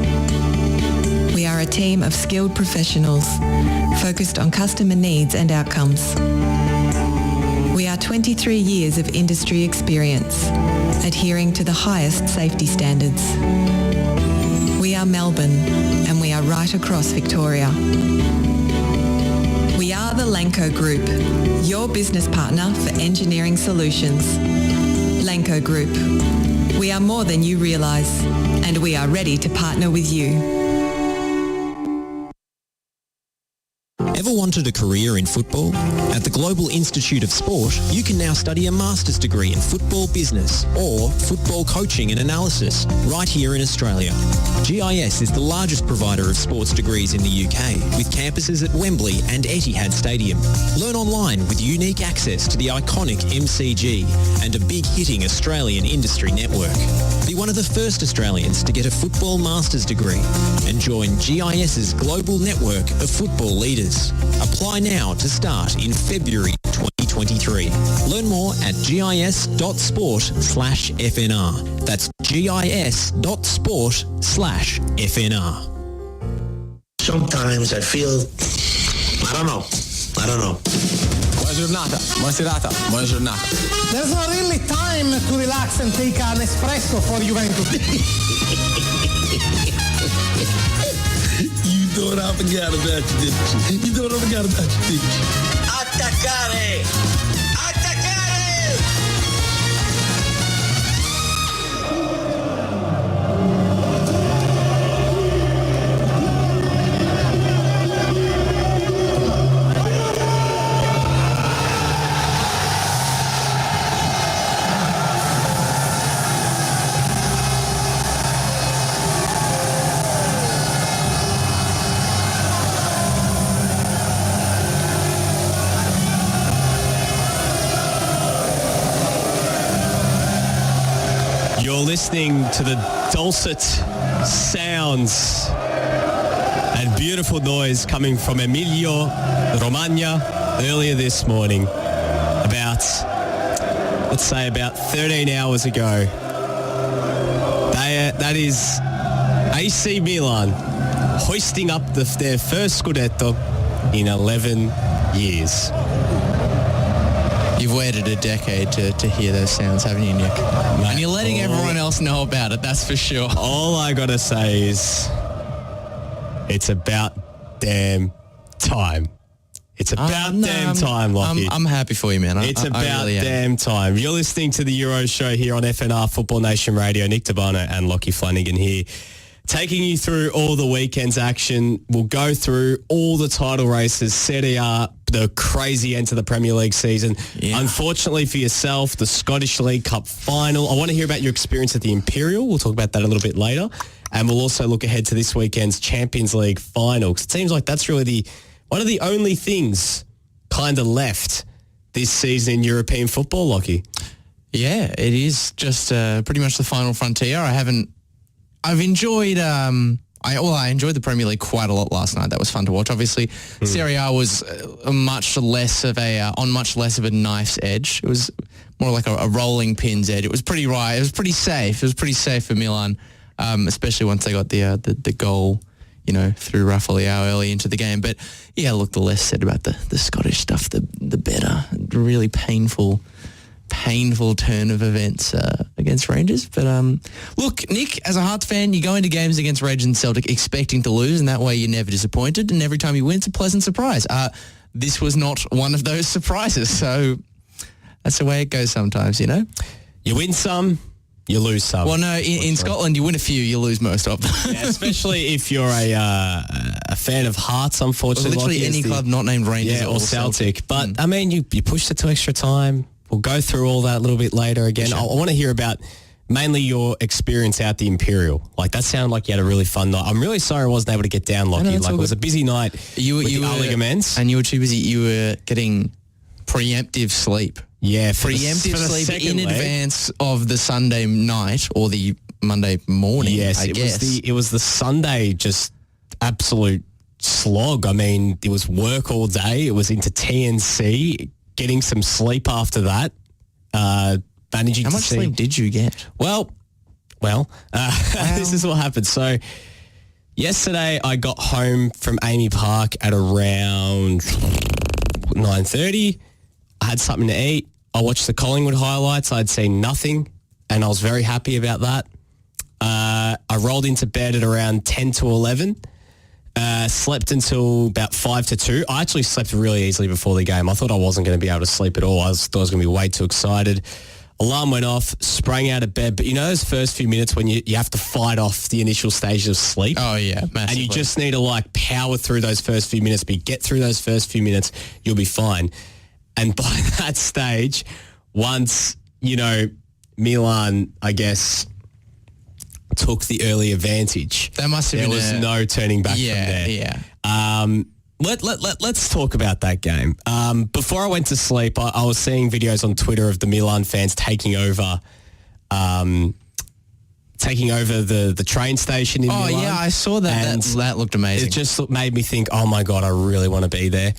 We are a team of skilled professionals, focused on customer needs and outcomes. We are 23 years of industry experience, adhering to the highest safety standards. We are Melbourne, and we are right across Victoria. We are the Lanco Group, your business partner for engineering solutions. Lanco Group. We are more than you realise, and we are ready to partner with you. Ever wanted a career in football? At the Global Institute of Sport, you can now study a master's degree in football business or football coaching and analysis right here in Australia. GIS is the largest provider of sports degrees in the UK, with campuses at Wembley and Etihad Stadium. Learn online with unique access to the iconic MCG and a big-hitting Australian industry network. Be one of the first Australians to get a football master's degree and join GIS's global network of football leaders. Apply now to start in February 2023. Learn more at gis.sport/FNR. That's gis.sport/FNR. Sometimes I feel, I don't know. Buona serata. There's not really time to relax and take an espresso for Juventus. You don't forget about you. Attaccare! Listening to the dulcet sounds and beautiful noise coming from Emilia Romagna earlier this morning, about 13 hours ago. That is AC Milan hoisting up their first Scudetto in 11 years. You've waited a decade to hear those sounds, haven't you, Nick? Mate, and you're letting everyone else know about it, that's for sure. All I got to say is it's about damn time. It's about damn time, Lachie. I'm happy for you, man. It's about really damn time. You're listening to the Euro Show here on FNR Football Nation Radio. Nick Tabano and Lachie Flannigan here, taking you through all the weekend's action. We'll go through all the title races, Serie A, the crazy end to the Premier League season. Yeah. Unfortunately for yourself, the Scottish League Cup final. I want to hear about your experience at the Imperial. We'll talk about that a little bit later. And we'll also look ahead to this weekend's Champions League final. 'Cause it seems like that's really one of the only things kind of left this season in European football, Lachie. Yeah, it is just pretty much the final frontier. I've enjoyed I enjoyed the Premier League quite a lot last night. That was fun to watch. Obviously, Serie A was on much less of a knife's edge. It was more like a rolling pin's edge. It was pretty right. It was pretty safe. It was pretty safe for Milan, especially once they got the goal, through Rafael early into the game. But yeah, look, the less said about the Scottish stuff, the better. Really painful turn of events against Rangers. But look, Nick, as a Hearts fan, you go into games against Rangers and Celtic expecting to lose, and that way you're never disappointed, and every time you win, it's a pleasant surprise. This was not one of those surprises, so that's the way it goes sometimes, You win some, you lose some. Well, no, in Scotland, you win a few, you lose most of them. Yeah, especially if you're a fan of Hearts, unfortunately. Well, literally any club not named Rangers or Celtic. But, I mean, you pushed it to extra time. We'll go through all that a little bit later again. Sure. I want to hear about mainly your experience out the Imperial. Like, that sounded like you had a really fun night. I'm really sorry I wasn't able to get down, Lachie. It was a busy night with the A-League immense. And you were too busy. You were getting preemptive sleep. Yeah, preemptive sleep in advance of the Sunday night or the Monday morning, yes, I guess. It was the Sunday just absolute slog. I mean, it was work all day. It was into TNC, getting some sleep after that. Managing How much sleep did you get? Well, this is what happened. So yesterday I got home from Amy Park at around 9:30. I had something to eat. I watched the Collingwood highlights. I'd seen nothing, and I was very happy about that. I rolled into bed at around 10 to 11. Slept until about 5 to 2. I actually slept really easily before the game. I thought I wasn't going to be able to sleep at all. I thought I was going to be way too excited. Alarm went off, sprang out of bed. But those first few minutes when you have to fight off the initial stages of sleep? Oh, yeah, massively. And you just need to, power through those first few minutes. But you get through those first few minutes, you'll be fine. And by that stage, once, Milan, I guess, took the early advantage. There must have been was no turning back from there. Yeah. Let's talk about that game. Before I went to sleep, I was seeing videos on Twitter of the Milan fans taking over the train station in Milan. Oh, yeah, I saw that. And that looked amazing. It just made me think, oh, my God, I really want to be there.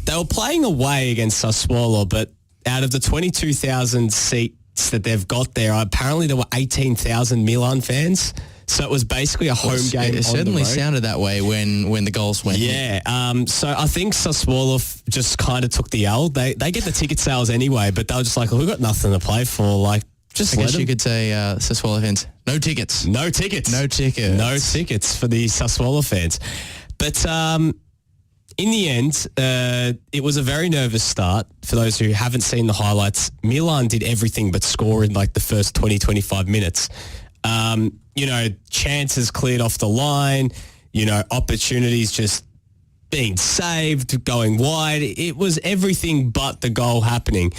They were playing away against Sassuolo, but out of the 22,000 seats that they've got there, apparently there were 18,000 Milan fans. So it was basically a home game. It certainly sounded that way when the goals went. Yeah. So I think Sassuolo just kind of took the L. They get the ticket sales anyway, but they were just like, we've got nothing to play for. Just I guess you could say Sassuolo fans, no tickets. No tickets. No tickets. No tickets for the Sassuolo fans. But in the end, it was a very nervous start. For those who haven't seen the highlights, Milan did everything but score in the first 20, 25 minutes. Chances cleared off the line, opportunities just being saved, going wide. It was everything but the goal happening.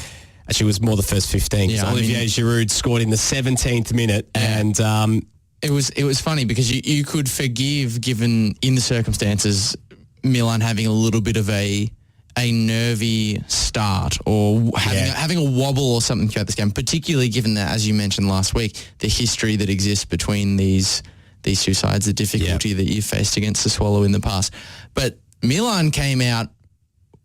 Actually, it was more the first 15. Yeah, Olivier Giroud scored in the 17th minute. Yeah. And it was funny because you could forgive, given in the circumstances, Milan having a little bit of a nervy start or having a wobble or something throughout this game, particularly given that, as you mentioned last week, the history that exists between these two sides, the difficulty that you faced against Sassuolo in the past. But Milan came out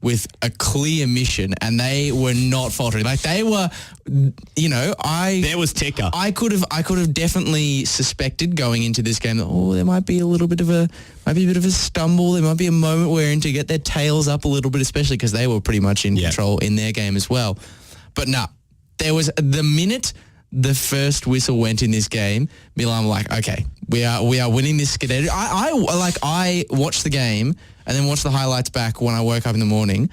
with a clear mission, and they were not faltering. Like they were, there was ticker. I could have definitely suspected going into this game that there might be a bit of a stumble. There might be a moment wherein to get their tails up a little bit, especially because they were pretty much in control in their game as well. But no, there was the minute the first whistle went in this game, Milan were like, okay, we are winning this Scudetto. I watched the game and then watched the highlights back when I woke up in the morning.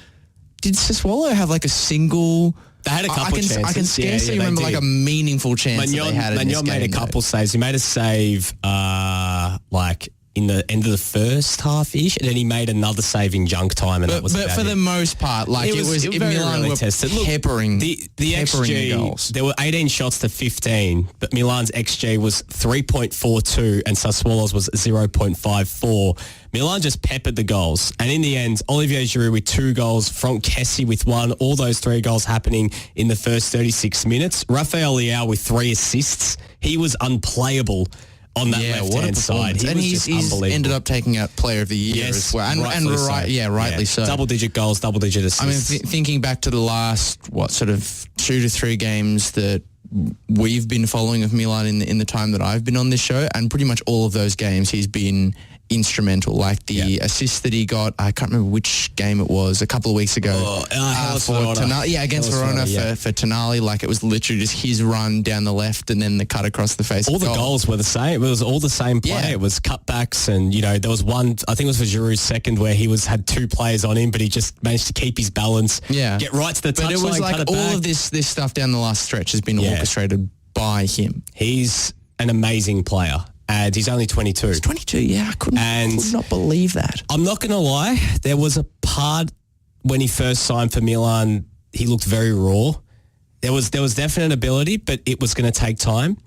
Did Sassuolo have like a single? They had a couple chances. I can scarcely remember like a meaningful chance that they had in this game. Magnon made a couple saves. He made a save in the end of the first half-ish, and then he made another save in junk time, and that was But for the most part, Milan were tested. peppering the XG, goals. There were 18 shots to 15, but Milan's XG was 3.42 and Sassuolo's was 0.54. Milan just peppered the goals, and in the end, Olivier Giroud with 2 goals, Franck Kessie with 1, all those 3 goals happening in the first 36 minutes. Rafael Leao with 3 assists. He was unplayable on that left-hand side. And he's ended up taking out Player of the Year as well. Rightly so. Double-digit goals, double-digit assists. I mean, thinking back to the last, 2 to 3 games that we've been following of Milan in the time that I've been on this show, and pretty much all of those games he's been instrumental. Like the assist that he got, I can't remember which game it was, a couple of weeks ago. Against Verona for Tonali. Like it was literally just his run down the left and then the cut across the face. All the goals were the same. It was all the same play. Yeah. It was cutbacks, and there was one, I think it was for Giroud's second, where he had 2 players on him, but he just managed to keep his balance. Yeah, get right to the touchline. But it was like all of this stuff down the last stretch has been orchestrated by him. He's an amazing player. And he's only 22. He's 22, yeah. I could not believe that. I'm not going to lie. There was a part when he first signed for Milan, he looked very raw. There was definite ability, but it was going to take time.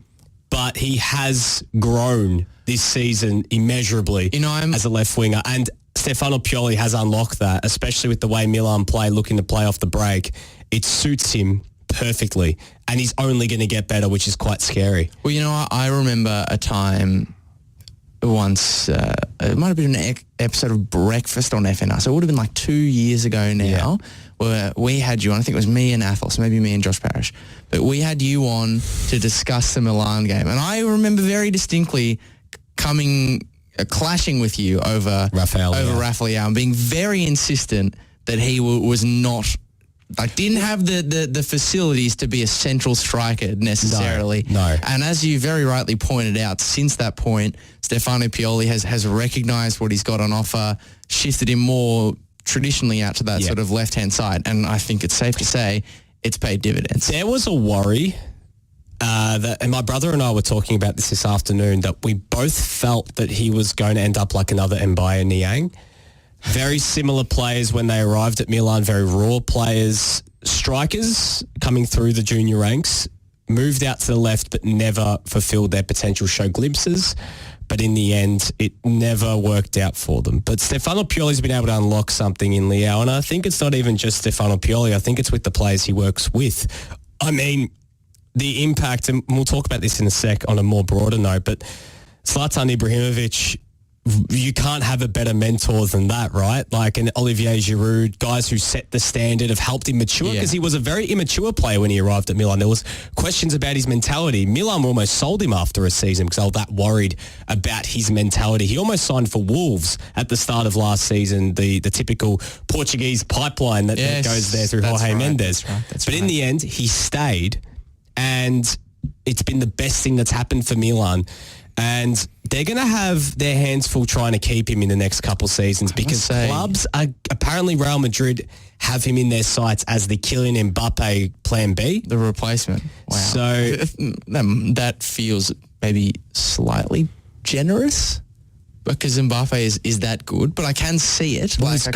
But he has grown this season immeasurably as a left winger. And Stefano Pioli has unlocked that, especially with the way Milan play, looking to play off the break. It suits him perfectly, and he's only going to get better, which is quite scary. Well, I remember a time once, it might have been an episode of Breakfast on FNR, so it would have been like 2 years ago now, where we had you on. I think it was me and Athos, maybe me and Josh Parrish, but we had you on to discuss the Milan game, and I remember very distinctly clashing with you over Rafael Leao and being very insistent that he was not, didn't have the facilities to be a central striker necessarily. No. And as you very rightly pointed out, since that point, Stefano Pioli has recognised what he's got on offer, shifted him more traditionally out to that sort of left-hand side. And I think it's safe to say it's paid dividends. There was a worry, and my brother and I were talking about this afternoon, that we both felt that he was going to end up like another Mbaye Niang. Very similar players when they arrived at Milan, very raw players, strikers coming through the junior ranks, moved out to the left but never fulfilled their potential, show glimpses, but in the end it never worked out for them. But Stefano Pioli's been able to unlock something in Leao, and I think it's not even just Stefano Pioli, I think it's with the players he works with. I mean, the impact, and we'll talk about this in a sec on a more broader note, but Zlatan Ibrahimovic, you can't have a better mentor than that, right? Like an Olivier Giroud, guys who set the standard, have helped him mature, because he was a very immature player when he arrived at Milan. There was questions about his mentality. Milan almost sold him after a season because they were that worried about his mentality. He almost signed for Wolves at the start of last season, the typical Portuguese pipeline that goes there through Jorge Mendes. But in the end, he stayed, and it's been the best thing that's happened for Milan. And they're going to have their hands full trying to keep him in the next couple seasons, because clubs are, apparently Real Madrid have him in their sights as the Kylian Mbappe plan B. The replacement. Wow. So that feels maybe slightly generous, because Mbappe is that good, but I can see it. Well, he's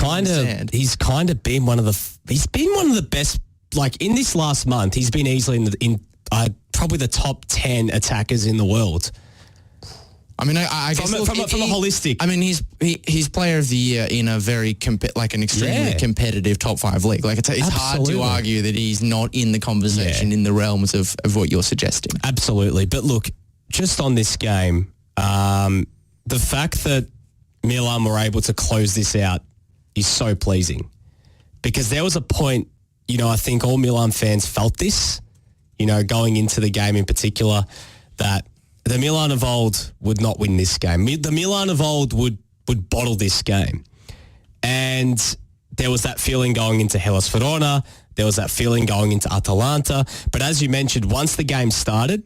kind of been one of the best, like in this last month, he's been easily in probably the top 10 attackers in the world. I mean, I guess from a holistic. I mean, he's player of the year in a very an extremely competitive top 5 league. Like it's hard to argue that he's not in the conversation in the realms of what you're suggesting. Absolutely, but look, just on this game, the fact that Milan were able to close this out is so pleasing. because there was a point, I think all Milan fans felt this, going into the game in particular, that the Milan of old would not win this game. The Milan of old would bottle this game. And there was that feeling going into Hellas Verona. There was that feeling going into Atalanta. But as you mentioned, once the game started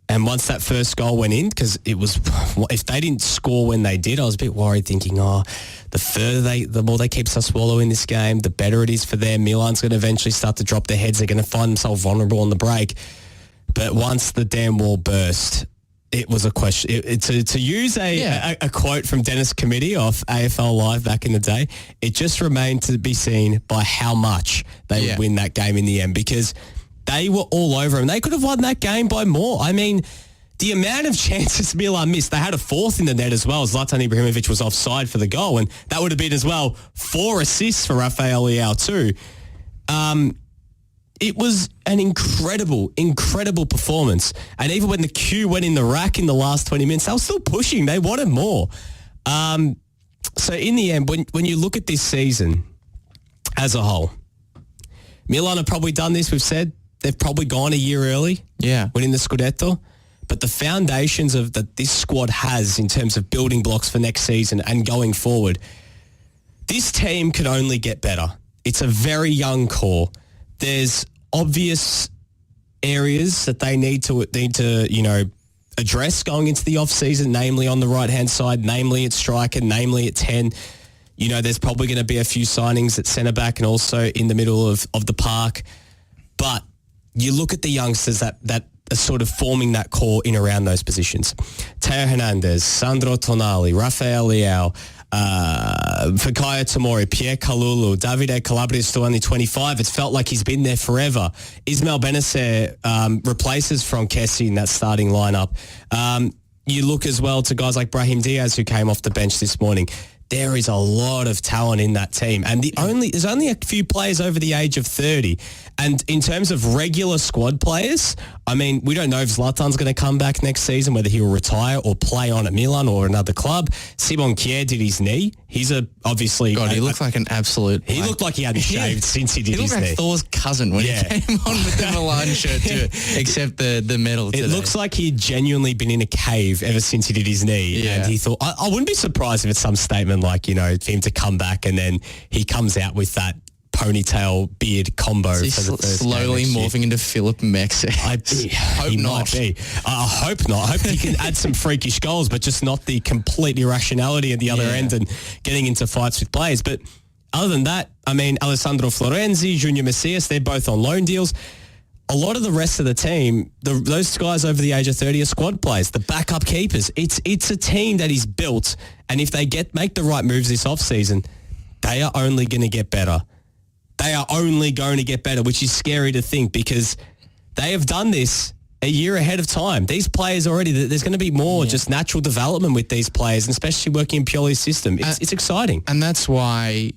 and once that first goal went in, because if they didn't score when they did, I was a bit worried thinking, the more they keep swallowing this game, the better it is for them. Milan's going to eventually start to drop their heads. They're going to find themselves vulnerable on the break. But once the damn wall burst, it was a question. To use a quote from Dennis Committee off AFL Live back in the day, it just remained to be seen by how much they would win that game in the end, because they were all over them. They could have won that game by more. I mean, the amount of chances Milan missed, they had a fourth in the net as well. Zlatan Ibrahimovic was offside for the goal, and that would have been as well 4 assists for Rafael Leao too. It was an incredible, incredible performance. And even when the queue went in the rack in the last 20 minutes, they were still pushing. They wanted more. So in the end, when you look at this season as a whole, Milan have probably done this. We've said they've probably gone a year early, winning the Scudetto. But the foundations that this squad has in terms of building blocks for next season and going forward, this team can only get better. It's a very young core. There's obvious areas that they need to address going into the off-season, namely on the right-hand side, namely at striker, namely at 10. There's probably going to be a few signings at centre-back and also in the middle of the park. But you look at the youngsters that are sort of forming that core in around those positions. Teo Hernandez, Sandro Tonali, Rafael Leao, Fikayo Tomori, Pierre Kalulu, Davide Calabria is still only 25. It's felt like he's been there forever. Ismail Benacer replaces Franck Kessie in that starting lineup. You look as well to guys like Brahim Diaz, who came off the bench this morning. There is a lot of talent in that team. And there's only a few players over the age of 30. And in terms of regular squad players, I mean, we don't know if Zlatan's going to come back next season, whether he will retire or play on at Milan or another club. Simon Kjær did his knee. He's obviously... God, he looked like an absolute... He looked like he hadn't shaved since he did his knee. He looked like Thor's cousin when he came on with the Milan shirt too, except the medal today. It looks like he'd genuinely been in a cave ever since he did his knee. Yeah. And he thought... I wouldn't be surprised if it's some statement like, for him to come back and then he comes out with that ponytail beard combo. So he's slowly morphing into Philip Mex. I hope not. I hope not. I hope he can add some freakish goals, but just not the complete irrationality at the other end and getting into fights with players. But other than that, I mean, Alessandro Florenzi, Junior Messias, they're both on loan deals. A lot of the rest of the team, those guys over the age of 30 are squad players, the backup keepers. It's a team that is built, and if they make the right moves this offseason, they are only going to get better. They are only going to get better, which is scary to think because they have done this a year ahead of time. These players already, there's going to be more just natural development with these players, and especially working in Pioli's system. It's exciting. And that's why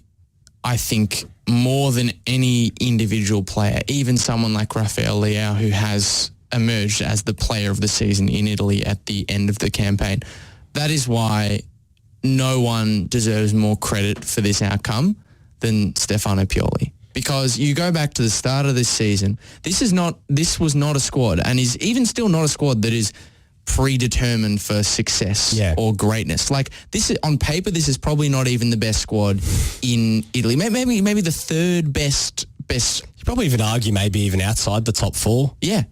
I think more than any individual player, even someone like Rafael Leao, who has emerged as the player of the season in Italy at the end of the campaign, that is why no one deserves more credit for this outcome than Stefano Pioli. Because you go back to the start of this season, this was not a squad, and is even still not a squad that is predetermined for success or greatness. Like this is, on paper, this is probably not even the best squad in Italy. Maybe the third best. You probably even argue maybe even outside the top 4. Yeah.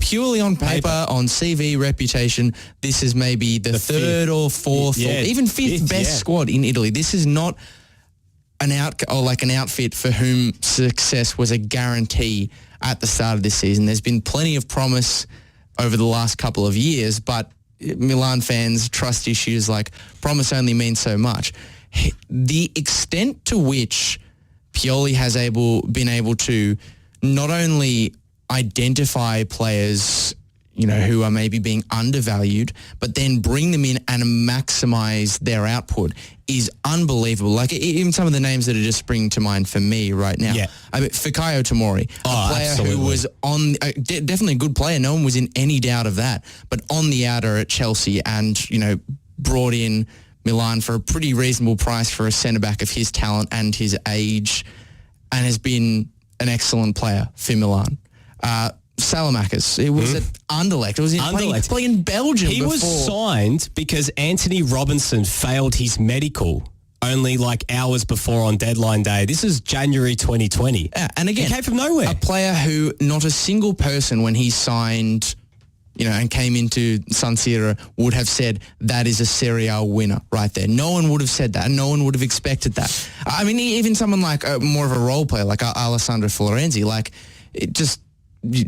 Purely on paper, on CV reputation, this is maybe the third or fourth or even fifth best squad in Italy. This is not an outfit for whom success was a guarantee at the start of this season. There's been plenty of promise over the last couple of years, but Milan fans' trust issues, like promise only means so much. The extent to which Pioli has been able to not only identify players, who are maybe being undervalued, but then bring them in and maximize their output is unbelievable. Like even some of the names that are just springing to mind for me right now. Yeah. I mean, Fikayo Tomori, a player who was on, definitely a good player. No one was in any doubt of that. But on the outer at Chelsea and, brought in Milan for a pretty reasonable price for a centre-back of his talent and his age, and has been an excellent player for Milan. Salamakis, it was at Anderlecht. It was playing in Belgium He before. was signed because Anthony Robinson failed his medical only like hours before on deadline day. This is January 2020. And again, he came from nowhere. A player who not a single person when he signed, and came into San Siro would have said that is a Serie A winner right there. No one would have said that. No one would have expected that. I mean, even someone like more of a role player like Alessandro Florenzi, like it just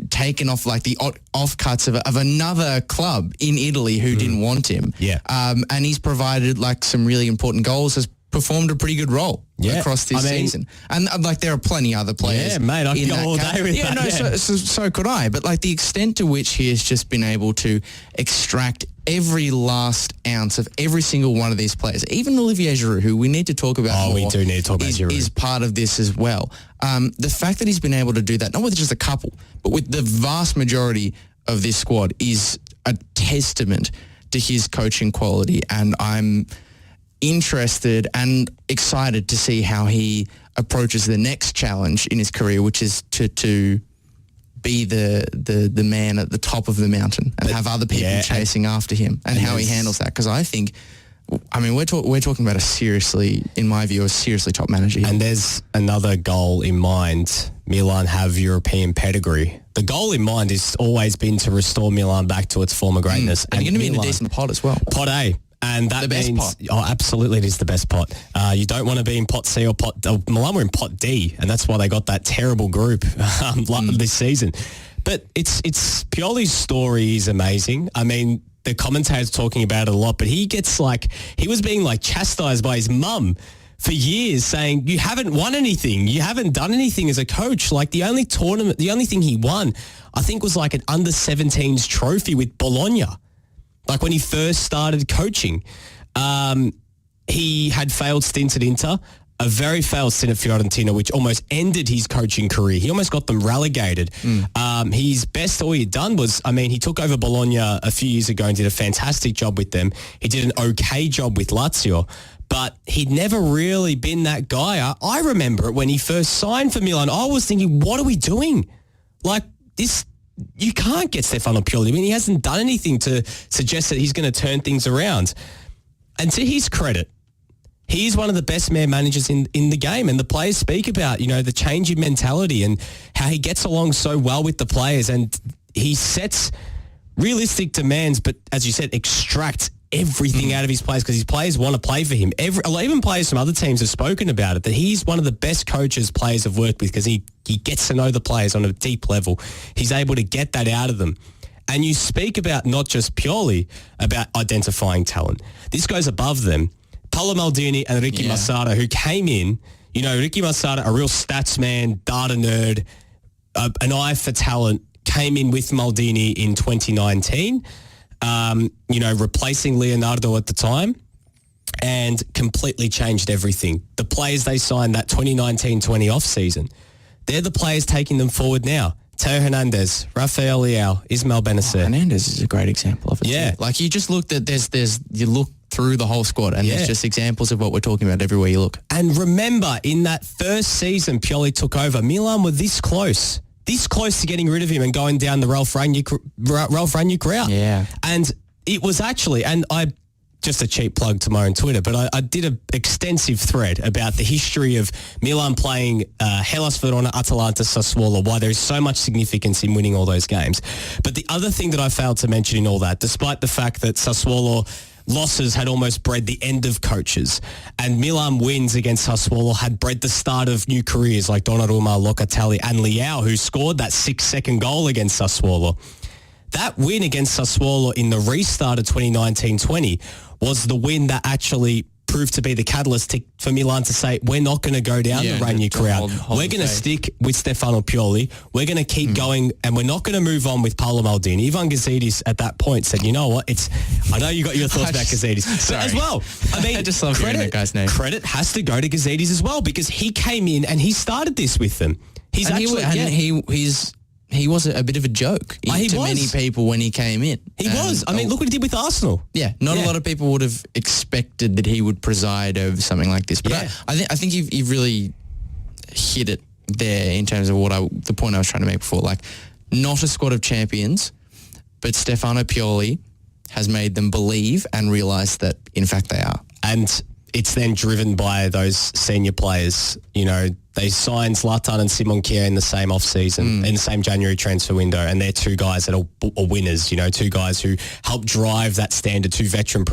taken off like the offcuts of another club in Italy who didn't want him. Yeah. And he's provided like some really important goals, has performed a pretty good role across this season. And like there are plenty other players. Yeah, mate, I could go all day with that. No, so could I. But like the extent to which he has just been able to extract every last ounce of every single one of these players, even Olivier Giroud, who we need to talk about more, we do need to talk about Giroud. Is part of this as well. The fact that he's been able to do that, not with just a couple, but with the vast majority of this squad, is a testament to his coaching quality. And I'm interested and excited to see how he approaches the next challenge in his career, which is to be the man at the top of the mountain and have other people chasing after him, and how he handles that. Because I think, we're talking about a seriously top manager here. And there's another goal in mind. Milan have European pedigree. The goal in mind has always been to restore Milan back to its former greatness. And you're going to be in a decent pot as well. Pot A. And that means, pot. Oh, absolutely, it is the best pot. You don't want to be in pot C or pot. Milan were in pot D, and that's why they got that terrible group this season. But it's Pioli's story is amazing. I mean, the commentators talking about it a lot, but he was being chastised by his mum for years, saying, "You haven't won anything. You haven't done anything as a coach. Like the only thing he won, I think, was like an under-17s trophy with Bologna." Like when he first started coaching, he had failed stints at Inter, a very failed stint at Fiorentina, which almost ended his coaching career. He almost got them relegated. His best all he had done was, he took over Bologna a few years ago and did a fantastic job with them. He did an okay job with Lazio, but he'd never really been that guy. I remember it when he first signed for Milan. I was thinking, what are we doing? Like this... You can't get Stefano Pioli. He hasn't done anything to suggest that he's going to turn things around. And to his credit, he's one of the best man managers in the game. And the players speak about, the change in mentality and how he gets along so well with the players. And he sets realistic demands, but as you said, extracts everything out of his players because his players want to play for him. Even players from other teams have spoken about it, that he's one of the best coaches players have worked with because he gets to know the players on a deep level. He's able to get that out of them. And you speak about not just Pioli, about identifying talent. This goes above them. Paolo Maldini and Ricky Massara, who came in, Ricky Massara, a real stats man, data nerd, an eye for talent, came in with Maldini in 2019, replacing Leonardo at the time, and completely changed everything. The players they signed that 2019-20 off-season, they're the players taking them forward now. Teo Hernandez, Rafael Leao, Ismail Benacer. Hernandez is a great example of it. Yeah. Too. Like you just looked at, you look through the whole squad and there's just examples of what we're talking about everywhere you look. And remember, in that first season Pioli took over, Milan were this close to getting rid of him and going down the Ralph Rangnick route. Yeah. And it was actually, and I, just a cheap plug to my own Twitter, but I did an extensive thread about the history of Milan playing Hellas Verona, Atalanta, Sassuolo, why there's so much significance in winning all those games. But the other thing that I failed to mention in all that, despite the fact that Sassuolo losses had almost bred the end of coaches, and Milan wins against Sassuolo had bred the start of new careers like Donnarumma, Locatelli and Leao, who scored that 6-second goal against Sassuolo. That win against Sassuolo in the restart of 2019-20 was the win that actually proved to be the catalyst for Milan to say, we're not going to go down the Rangnick route. We're going to stick with Stefano Pioli. We're going to keep going, and we're not going to move on with Paolo Maldini. Ivan Gazidis at that point said, you know what, I know you got your thoughts about Gazidis. But as well, I just love hearing that guy's name. Credit has to go to Gazidis as well, because he came in and he started this with them. He's he was a bit of a joke to many people when he came in. He was. I mean, look what he did with Arsenal. Yeah, not a lot of people would have expected that he would preside over something like this. But I think you've really hit it there in terms of the point I was trying to make before. Like, not a squad of champions, but Stefano Pioli has made them believe and realise that, in fact, they are. And it's then driven by those senior players. You know, they signed Zlatan and Simon Kjær in the same off-season, in the same January transfer window, and they're two guys that are winners, you know, two guys who help drive that standard, the veteran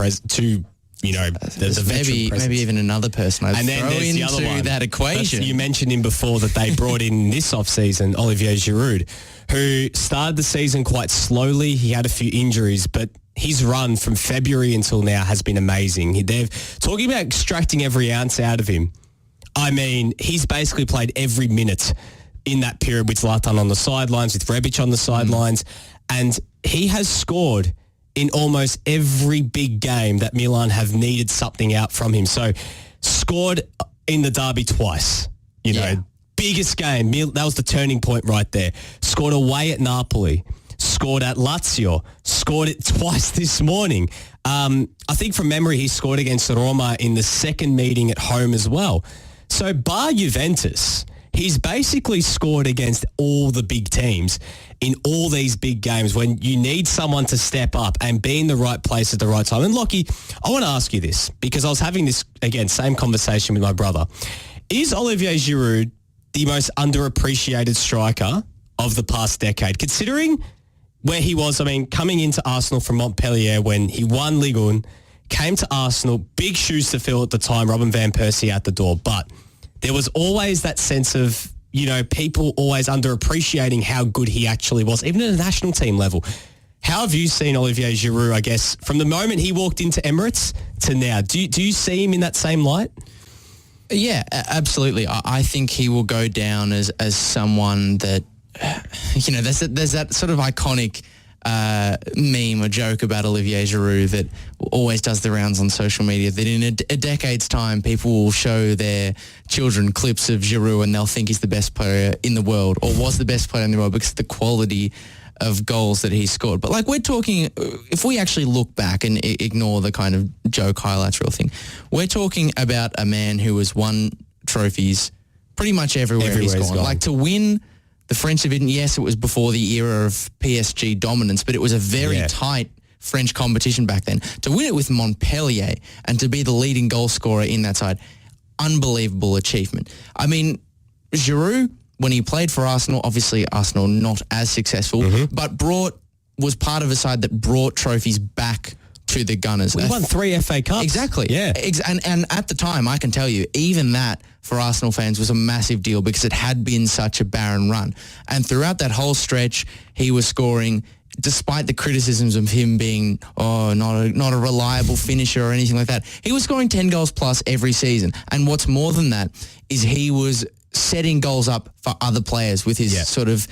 maybe even another person I'd and then throw there's into the other one. that equation. You mentioned him before that they brought in this off-season, Olivier Giroud, who started the season quite slowly. He had a few injuries, but his run from February until now has been amazing. They're talking about extracting every ounce out of him. I mean, he's basically played every minute in that period with Zlatan on the sidelines, with Rebic on the sidelines, and he has scored in almost every big game that Milan have needed something out from him. So, scored in the derby twice, you know, biggest game. That was the turning point right there. Scored away at Napoli. Scored at Lazio, scored it twice this morning. I think from memory he scored against Roma in the second meeting at home as well. So bar Juventus, he's basically scored against all the big teams in all these big games when you need someone to step up and be in the right place at the right time. And Lachie, I want to ask you this because I was having this, again, same conversation with my brother. Is Olivier Giroud the most underappreciated striker of the past decade, considering where he was, I mean, coming into Arsenal from Montpellier when he won Ligue 1, came to Arsenal, big shoes to fill at the time, Robin van Persie out the door. But there was always that sense of, you know, people always underappreciating how good he actually was, even at a national team level. How have you seen Olivier Giroud, I guess, from the moment he walked into Emirates to now? Do you see him in that same light? Yeah, absolutely. I think he will go down as someone that, you know, there's that sort of iconic meme or joke about Olivier Giroud that always does the rounds on social media, that in a decade's time people will show their children clips of Giroud and they'll think he's the best player in the world or was the best player in the world because of the quality of goals that he scored. But like, we're talking, if we actually look back and ignore the kind of joke highlights reel thing, we're talking about a man who has won trophies pretty much everywhere he's gone. Like, to win the French division, yes, it was before the era of PSG dominance, but it was a very tight French competition back then. To win it with Montpellier and to be the leading goal scorer in that side, unbelievable achievement. I mean, Giroud, when he played for Arsenal, obviously Arsenal not as successful, but was part of a side that brought trophies back to the Gunners. We won 3 FA Cups. Exactly. Yeah. And at the time, I can tell you, even that for Arsenal fans was a massive deal because it had been such a barren run. And throughout that whole stretch, he was scoring, despite the criticisms of him being, not a reliable finisher or anything like that. He was scoring 10 goals plus every season. And what's more than that is he was setting goals up for other players with his sort of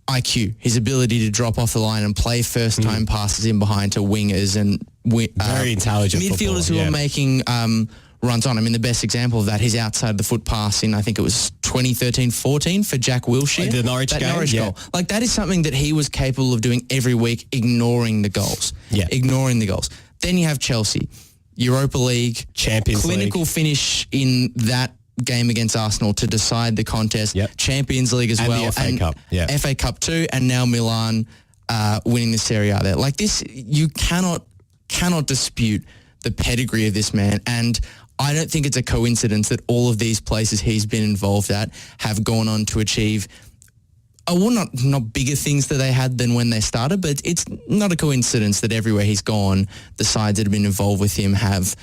IQ, his ability to drop off the line and play first-time passes in behind to wingers and very intelligent midfielders who are making runs on. I mean, the best example of that, his outside-the-foot pass in, I think it was 2013-14 for Jack Wilshere. The Norwich game. Norwich goal. Like, that is something that he was capable of doing every week, ignoring the goals. Yeah. Ignoring the goals. Then you have Chelsea, Europa League, Champions League. Clinical finish in that game against Arsenal to decide the contest, Champions League as well, the FA Cup, FA Cup too, and now Milan winning the Serie A there. Like, this, you cannot dispute the pedigree of this man, and I don't think it's a coincidence that all of these places he's been involved at have gone on to achieve, not bigger things that they had than when they started, but it's not a coincidence that everywhere he's gone, the sides that have been involved with him have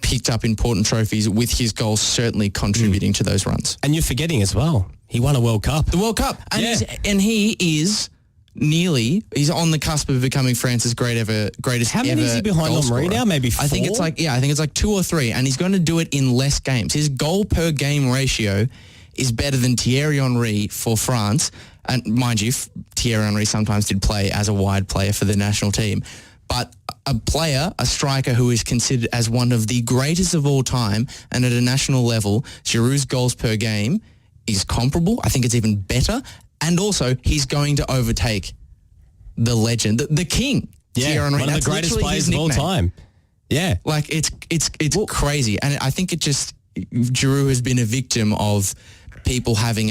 picked up important trophies, with his goals certainly contributing to those runs. And you're forgetting as well, he won a World Cup. The World Cup. And he is he's on the cusp of becoming France's greatest How many is he behind Henry now? Maybe 4? I think it's like 2 or 3, and he's going to do it in less games. His goal per game ratio is better than Thierry Henry for France. And mind you, Thierry Henry sometimes did play as a wide player for the national team. But a striker who is considered as one of the greatest of all time, and at a national level, Giroud's goals per game is comparable. I think it's even better. And also, he's going to overtake the legend, the king. Yeah, one of the greatest players of all time. Yeah. Like, it's crazy. And I think Giroud has been a victim of people having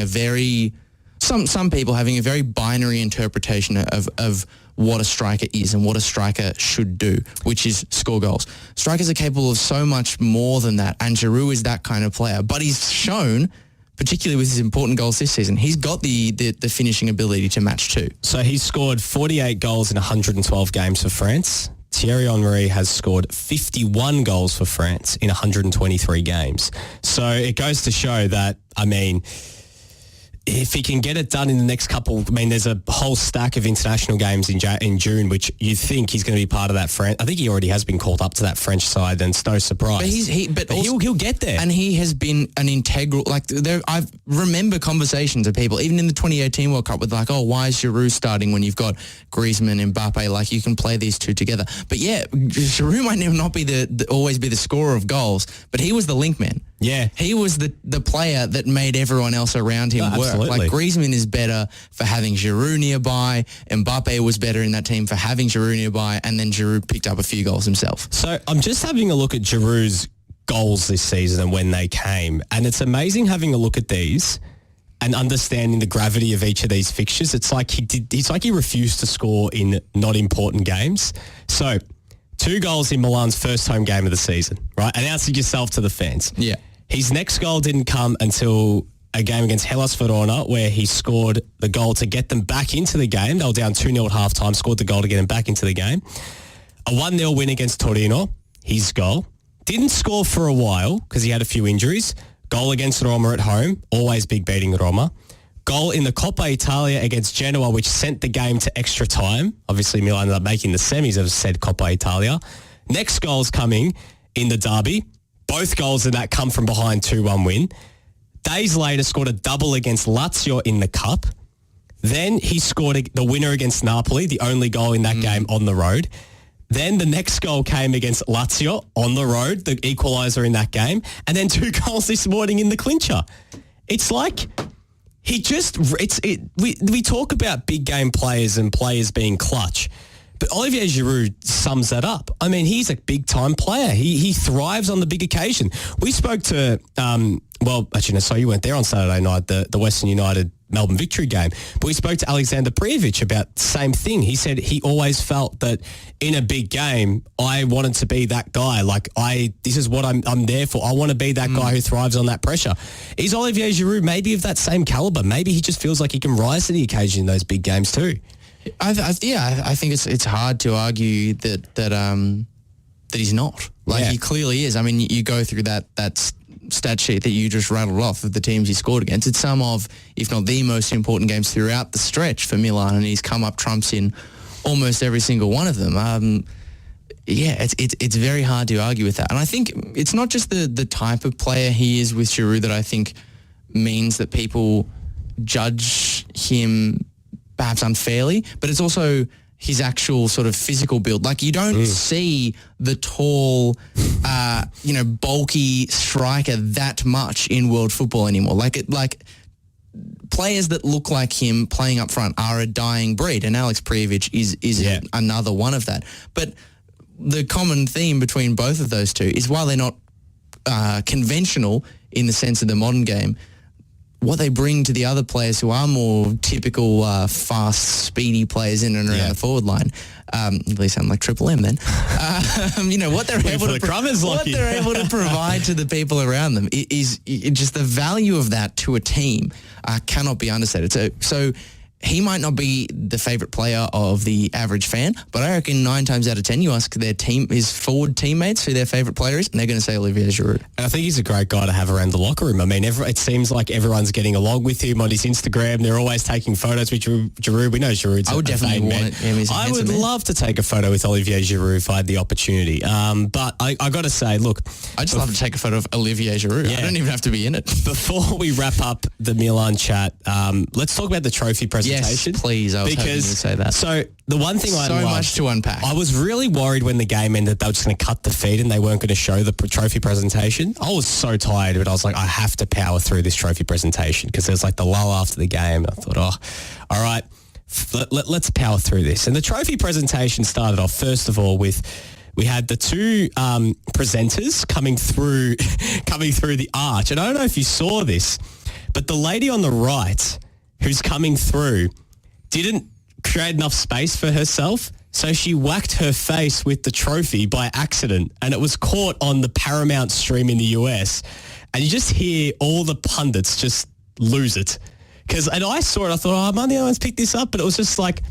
some people having a very binary interpretation of what a striker is and what a striker should do, which is score goals. Strikers are capable of so much more than that, and Giroud is that kind of player. But he's shown, particularly with his important goals this season, he's got the finishing ability to match too. So he's scored 48 goals in 112 games for France. Thierry Henry has scored 51 goals for France in 123 games. So it goes to show that, I mean, if he can get it done in the next couple, I mean, there's a whole stack of international games in June, which you think he's going to be part of that French. I think he already has been called up to that French side, and it's no surprise. But he'll get there, and he has been an integral. Like I remember conversations of people, even in the 2018 World Cup, with like, oh, why is Giroud starting when you've got Griezmann and Mbappe? Like, you can play these two together. But yeah, Giroud might not be always be the scorer of goals, but he was the link man. Yeah. He was the player that made everyone else around him work. Absolutely. Like, Griezmann is better for having Giroud nearby. Mbappe was better in that team for having Giroud nearby, and then Giroud picked up a few goals himself. So I'm just having a look at Giroud's goals this season and when they came, and it's amazing having a look at these and understanding the gravity of each of these fixtures. It's like he refused to score in not important games. So 2 goals in Milan's first home game of the season, right? Announcing yourself to the fans. Yeah. His next goal didn't come until a game against Hellas Verona, where he scored the goal to get them back into the game. They were down 2-0 at halftime, scored the goal to get them back into the game. A 1-0 win against Torino, his goal. Didn't score for a while because he had a few injuries. Goal against Roma at home, always big beating Roma. Goal in the Coppa Italia against Genoa, which sent the game to extra time. Obviously, Milan ended up making the semis of said Coppa Italia. Next goal's coming in the derby. Both goals in that come from behind 2-1 win. Days later, scored a double against Lazio in the Cup. Then he scored the winner against Napoli, the only goal in that game on the road. Then the next goal came against Lazio on the road, the equaliser in that game. And then 2 goals this morning in the clincher. It's like we talk about big game players and players being clutch. But Olivier Giroud sums that up. I mean, he's a big-time player. He thrives on the big occasion. We spoke to, so you weren't there on Saturday night, the Western United Melbourne victory game, but we spoke to Alexander Prijovic about the same thing. He said he always felt that in a big game, I wanted to be that guy. Like, this is what I'm there for. I want to be that guy who thrives on that pressure. Is Olivier Giroud maybe of that same caliber? Maybe he just feels like he can rise to the occasion in those big games too. I think it's hard to argue that he's not. Like, he clearly is. I mean, you go through that stat sheet that you just rattled off of the teams he scored against. It's some of, if not the most important games throughout the stretch for Milan, and he's come up trumps in almost every single one of them. It's very hard to argue with that. And I think it's not just the type of player he is with Giroud that I think means that people judge him perhaps unfairly, but it's also his actual sort of physical build. Like, you don't see the tall, bulky striker that much in world football anymore. Like players that look like him playing up front are a dying breed, and Alex Prijovic is another one of that. But the common theme between both of those two is, while they're not conventional in the sense of the modern game, what they bring to the other players who are more typical fast, speedy players in and around the forward line. They sound like Triple M then. What they're able to provide to the people around them is just the value of that to a team cannot be understated. So he might not be the favourite player of the average fan, but I reckon 9 times out of 10 you ask his forward teammates who their favourite player is, and they're going to say Olivier Giroud. And I think he's a great guy to have around the locker room. I mean, it seems like everyone's getting along with him on his Instagram. They're always taking photos with Giroud. We know Giroud's a definitely want it. I would love to take a photo with Olivier Giroud if I had the opportunity. But I got to say, look, I just love to take a photo of Olivier Giroud. Yeah. I don't even have to be in it. Before we wrap up the Milan chat, let's talk about the trophy presentation. presentation. Yes, please. I was hoping you would say that. So the one thing I loved, much to unpack. I was really worried when the game ended they were just going to cut the feed and they weren't going to show the trophy presentation. I was so tired, but I was like, I have to power through this trophy presentation because there's like the lull after the game. I thought, all right, let's power through this. And the trophy presentation started off, first of all, with we had the two presenters coming through the arch. And I don't know if you saw this, but the lady on the right who's coming through didn't create enough space for herself. So she whacked her face with the trophy by accident, and it was caught on the Paramount stream in the US. And you just hear all the pundits just lose it. And I saw it, I thought, am I the only one to pick this up? But it was just like,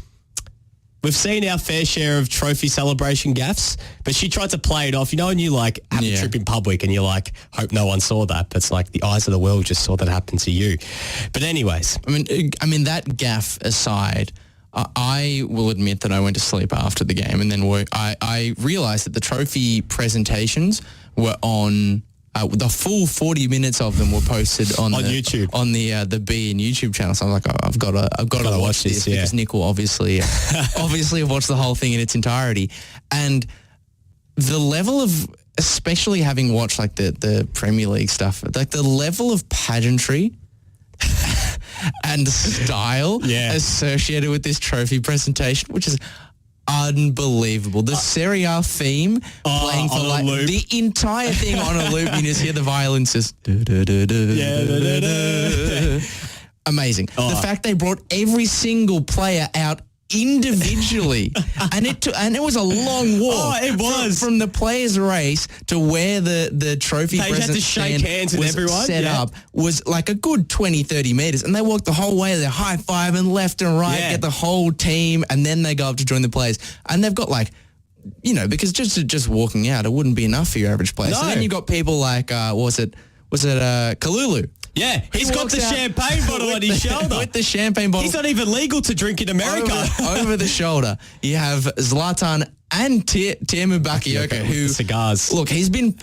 we've seen our fair share of trophy celebration gaffes, but she tried to play it off. You know, when you like have a trip in public and you're like, hope no one saw that. But it's like the eyes of the world just saw that happen to you. But anyways. I mean that gaff aside, I will admit that I went to sleep after the game and then I realised that the trophy presentations were on... the full 40 minutes of them were posted on YouTube, on the B and YouTube channel. So I'm like, I've got to watch this because Nick will obviously have watched the whole thing in its entirety. And the level of, especially having watched like the Premier League stuff, like the level of pageantry and style associated with this trophy presentation, which is unbelievable. The Serie A theme playing for like the entire thing on a loop. You just hear the violins just amazing. The fact they brought every single player out individually and it was a long walk. It was from the players' race to where the trophy they had to shake hands with everyone set up was like a good 20-30 meters, and they walked the whole way. They're high-fiving left and right, get the whole team, and then they go up to join the players, and they've got like, you know, because just walking out, it wouldn't be enough for your average player. So then you got people like was it Kalulu? Yeah, he's got the champagne bottle on his shoulder. With the champagne bottle. He's not even legal to drink in America. Over the shoulder. You have Zlatan and Teemu Bakayoko, who... Cigars. Look, he's been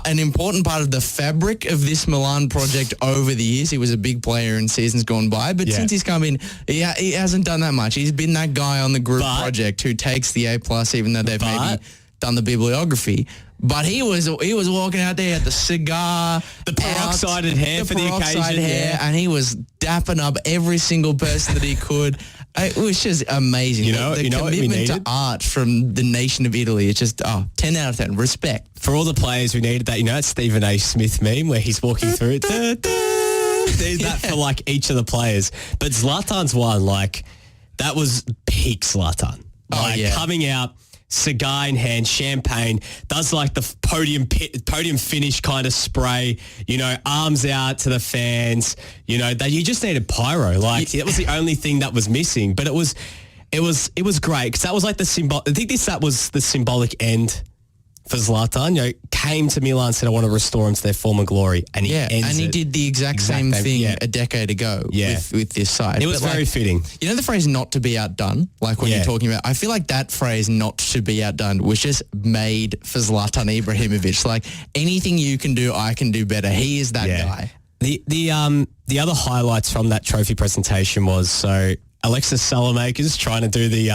an important part of the fabric of this Milan project over the years. He was a big player in seasons gone by, but since he's come in, he hasn't done that much. He's been that guy on the group project who takes the A+, even though they've maybe done the bibliography. But he was walking out there at the cigar, the peroxided hair for the occasion, and he was dapping up every single person that he could. It was just amazing. The commitment to art from the nation of Italy. It's just 10 out of 10. Respect for all the players who needed that. You know, it's Stephen A. Smith meme where he's walking through it. There's that for like each of the players. But Zlatan's one, like that was peak Zlatan. Coming out. Cigar in hand, champagne, does like the podium finish kind of spray, you know, arms out to the fans, you know, that you just needed pyro. Like that was the only thing that was missing, but it was great because that was like the symbol. I think that was the symbolic end for Zlatan. You know, came to Milan and said, I want to restore him to their former glory. And he did the exact same thing a decade ago with this side. It was very fitting. You know the phrase not to be outdone? Like when you're talking about, I feel like that phrase not to be outdone was just made for Zlatan Ibrahimovic. Like anything you can do, I can do better. He is that guy. The other highlights from that trophy presentation was Alexis Salamaker's trying to do the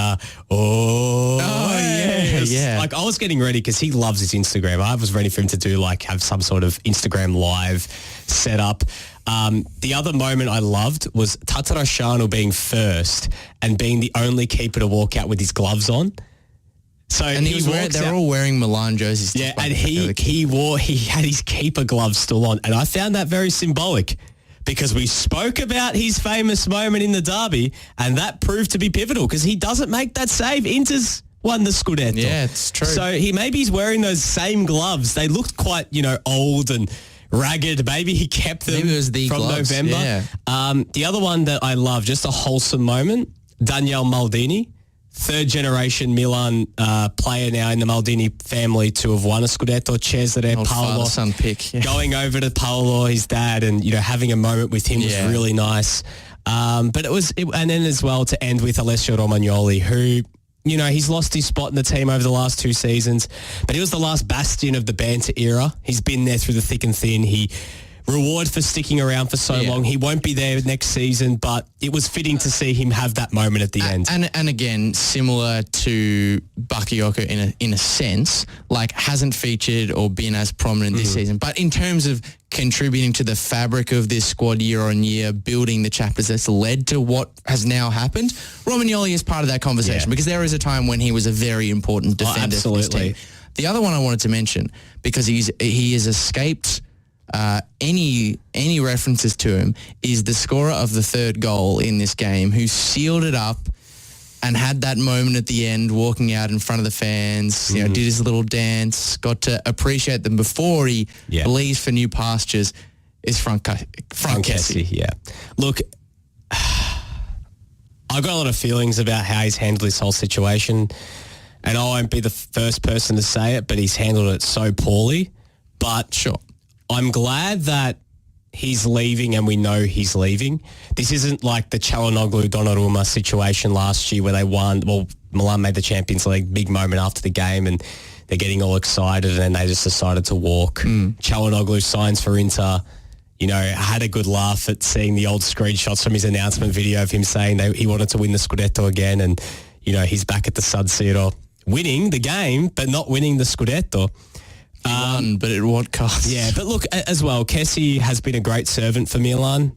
like I was getting ready because he loves his Instagram. I was ready for him to do have some sort of Instagram live setup. The other moment I loved was Tatarashanu being first and being the only keeper to walk out with his gloves on. So they're all wearing Milan jerseys. Yeah, and he had his keeper gloves still on, and I found that very symbolic. Because we spoke about his famous moment in the derby, and that proved to be pivotal because he doesn't make that save. Inter's won the Scudetto. Yeah, it's true. So he's wearing those same gloves. They looked quite, old and ragged. Maybe he kept them from gloves, November. Yeah. The other one that I love, just a wholesome moment, Daniele Maldini. Third-generation Milan player now in the Maldini family to have won a Scudetto. Cesare Paolo son pick, going over to Paolo, his dad, and having a moment with him was really nice. But and then as well to end with Alessio Romagnoli, who he's lost his spot in the team over the last 2 seasons, but he was the last bastion of the banter era. He's been there through the thick and thin. He reward for sticking around for so long. He won't be there next season, but it was fitting to see him have that moment at the end. And again, similar to Bakayoko in a sense, like hasn't featured or been as prominent this season. But in terms of contributing to the fabric of this squad year on year, building the chapters that's led to what has now happened, Romagnoli is part of that conversation because there is a time when he was a very important defender for this team. The other one I wanted to mention, because he has escaped any references to him, is the scorer of the third goal in this game, who sealed it up and had that moment at the end, walking out in front of the fans, did his little dance, got to appreciate them before he leaves for new pastures, is Frank Kessie. Yeah. Look, I've got a lot of feelings about how he's handled this whole situation, and I won't be the first person to say it, but he's handled it so poorly. But sure, I'm glad that he's leaving and we know he's leaving. This isn't like the Çalhanoğlu-Donnarumma situation last year where they won. Well, Milan made the Champions League, big moment after the game, and they're getting all excited and then they just decided to walk. Çalhanoğlu signs for Inter. I had a good laugh at seeing the old screenshots from his announcement video of him saying that he wanted to win the Scudetto again, and, he's back at the San Siro winning the game but not winning the Scudetto. He won, but at what cost? Yeah, but look, as well, Kessie has been a great servant for Milan.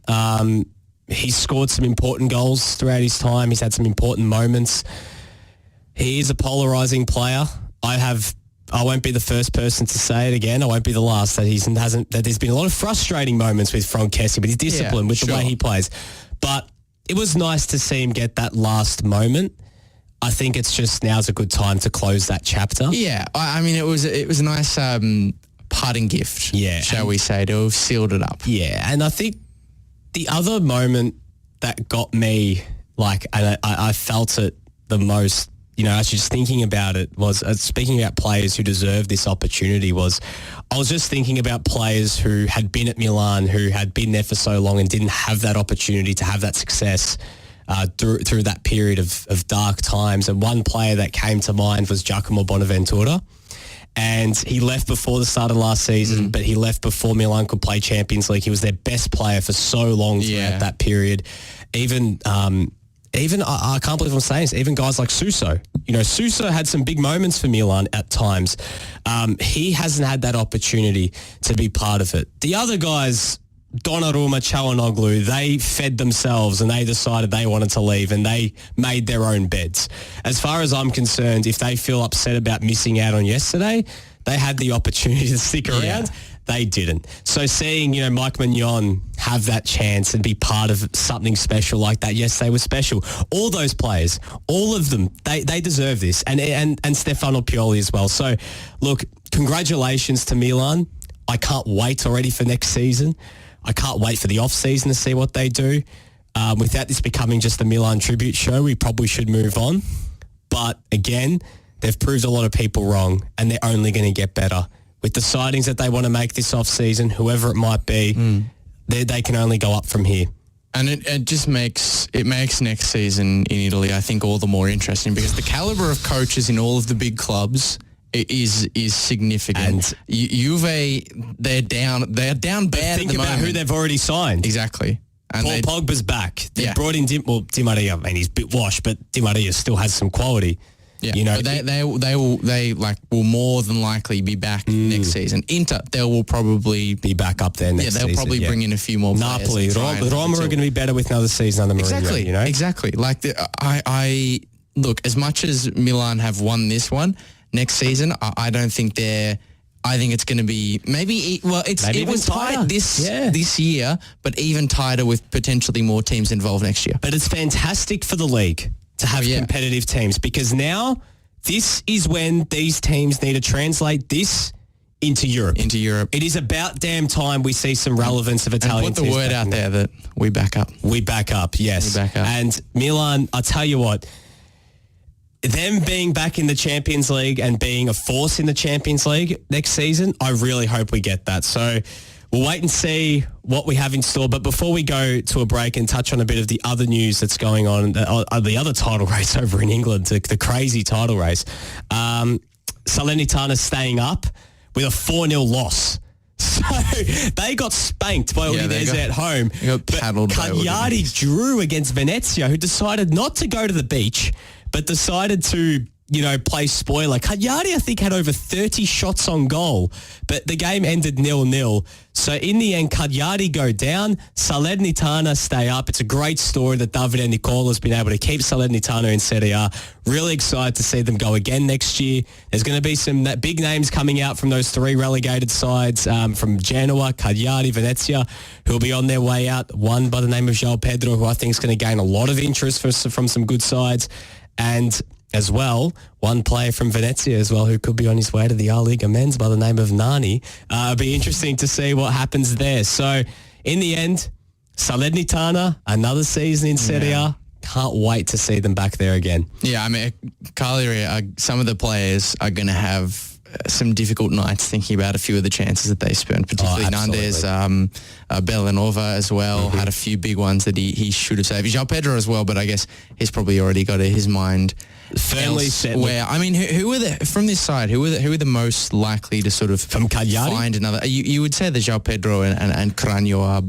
He's scored some important goals throughout his time. He's had some important moments. He is a polarising player. I won't be the first person to say it again. I won't be the last that there's been a lot of frustrating moments with Frank Kessie, but his discipline with the way he plays. But it was nice to see him get that last moment. I think it's just now's a good time to close that chapter. Yeah, I mean, it was a nice parting gift, shall we say, to have sealed it up. Yeah, and I think the other moment that got me, and I felt it the most, actually just thinking about it, was speaking about players who deserve this opportunity, I was just thinking about players who had been at Milan, who had been there for so long and didn't have that opportunity to have that success through that period of dark times. And one player that came to mind was Giacomo Bonaventura. And he left before the start of last season, but he left before Milan could play Champions League. He was their best player for so long throughout that period. Even I can't believe I'm saying this, even guys like Suso. Suso had some big moments for Milan at times. He hasn't had that opportunity to be part of it. The other guys, Donnarumma, Çalhanoğlu, they fed themselves and they decided they wanted to leave and they made their own beds. As far as I'm concerned, if they feel upset about missing out on yesterday, they had the opportunity to stick around. They didn't. So seeing, Mike Mignon have that chance and be part of something special like that, yes, they were special. All those players, all of them, they deserve this. And Stefano Pioli as well. So, look, congratulations to Milan. I can't wait already for next season. I can't wait for the off-season to see what they do. Without this becoming just a Milan tribute show, we probably should move on. But again, they've proved a lot of people wrong and they're only going to get better. With the signings that they want to make this off-season, whoever it might be, they can only go up from here. And it just makes next season in Italy, I think, all the more interesting because the caliber of coaches in all of the big clubs is significant. And Juve, they're down bad at the moment. Think about who they've already signed. Exactly. And Paul Pogba's back. They brought in Di Maria. I mean, he's a bit washed, but Di Maria still has some quality. Yeah, they will more than likely be back next season. Inter, they will probably be back up there next season. They'll probably bring in a few more players. Napoli, Roma are going to be better with another season under Mourinho. Exactly. Like I look, as much as Milan have won this one, next season I don't think they're. I think it's going to be it was tight this year, but even tighter with potentially more teams involved next year. But it's fantastic for the league to have competitive teams because now this is when these teams need to translate this into Europe. It is about damn time we see some relevance of Italian teams. And put the word out there that we back up. We back up, yes. We back up. And Milan, I tell you what, them being back in the Champions League and being a force in the Champions League next season, I really hope we get that. So we'll wait and see what we have in store. But before we go to a break and touch on a bit of the other news that's going on, the other title race over in England, the crazy title race, Salernitana staying up with a 4-0 loss. So they got spanked by Udinese at home. They got paddled by Cagliari drew against Venezia, who decided not to go to the beach, but decided to, play spoiler. Cagliari, I think, had over 30 shots on goal, but the game ended 0-0. So in the end, Cagliari go down, Salernitana stay up. It's a great story that Davide Nicola's been able to keep Salernitana in Serie A. Really excited to see them go again next year. There's going to be some big names coming out from those three relegated sides, from Genoa, Cagliari, Venezia, who will be on their way out. One by the name of João Pedro, who I think is going to gain a lot of interest from some good sides. And as well, one player from Venezia as well who could be on his way to the A-Liga men's by the name of Nani. It'll be interesting to see what happens there. So in the end, Salernitana, another season in Serie A. Can't wait to see them back there again. Yeah, I mean, Cagliari, some of the players are going to have some difficult nights thinking about a few of the chances that they spurned, particularly Nandes, Bellanova as well, had a few big ones that he should have saved. João Pedro as well, but I guess he's probably already got his mind firmly set. Where I mean, who are from this side? Who are the most likely to sort of from Cagliari find another? You would say that João Pedro and Cranio are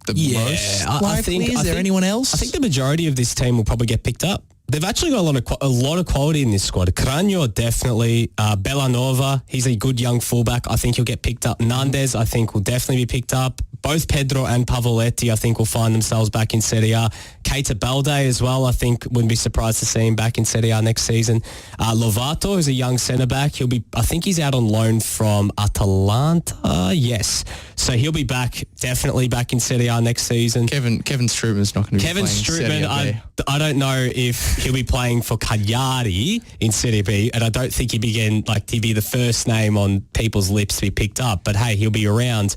the most likely. Is there anyone else? I think the majority of this team will probably get picked up. They've actually got a lot of quality in this squad. Cranio, definitely. Bellanova, he's a good young fullback. I think he'll get picked up. Nandes, I think, will definitely be picked up. Both Pedro and Pavoletti, I think, will find themselves back in Serie A. Keita Balde as well, I think, wouldn't be surprised to see him back in Serie A next season. Lovato is a young centre-back. I think he's out on loan from Atalanta. Yes. So he'll be back, definitely back in Serie A next season. Kevin Strootman's not going to be playing Serie A. I don't know if he'll be playing for Cagliari in Serie B, and I don't think he'd be the first name on people's lips to be picked up. But hey, he'll be around.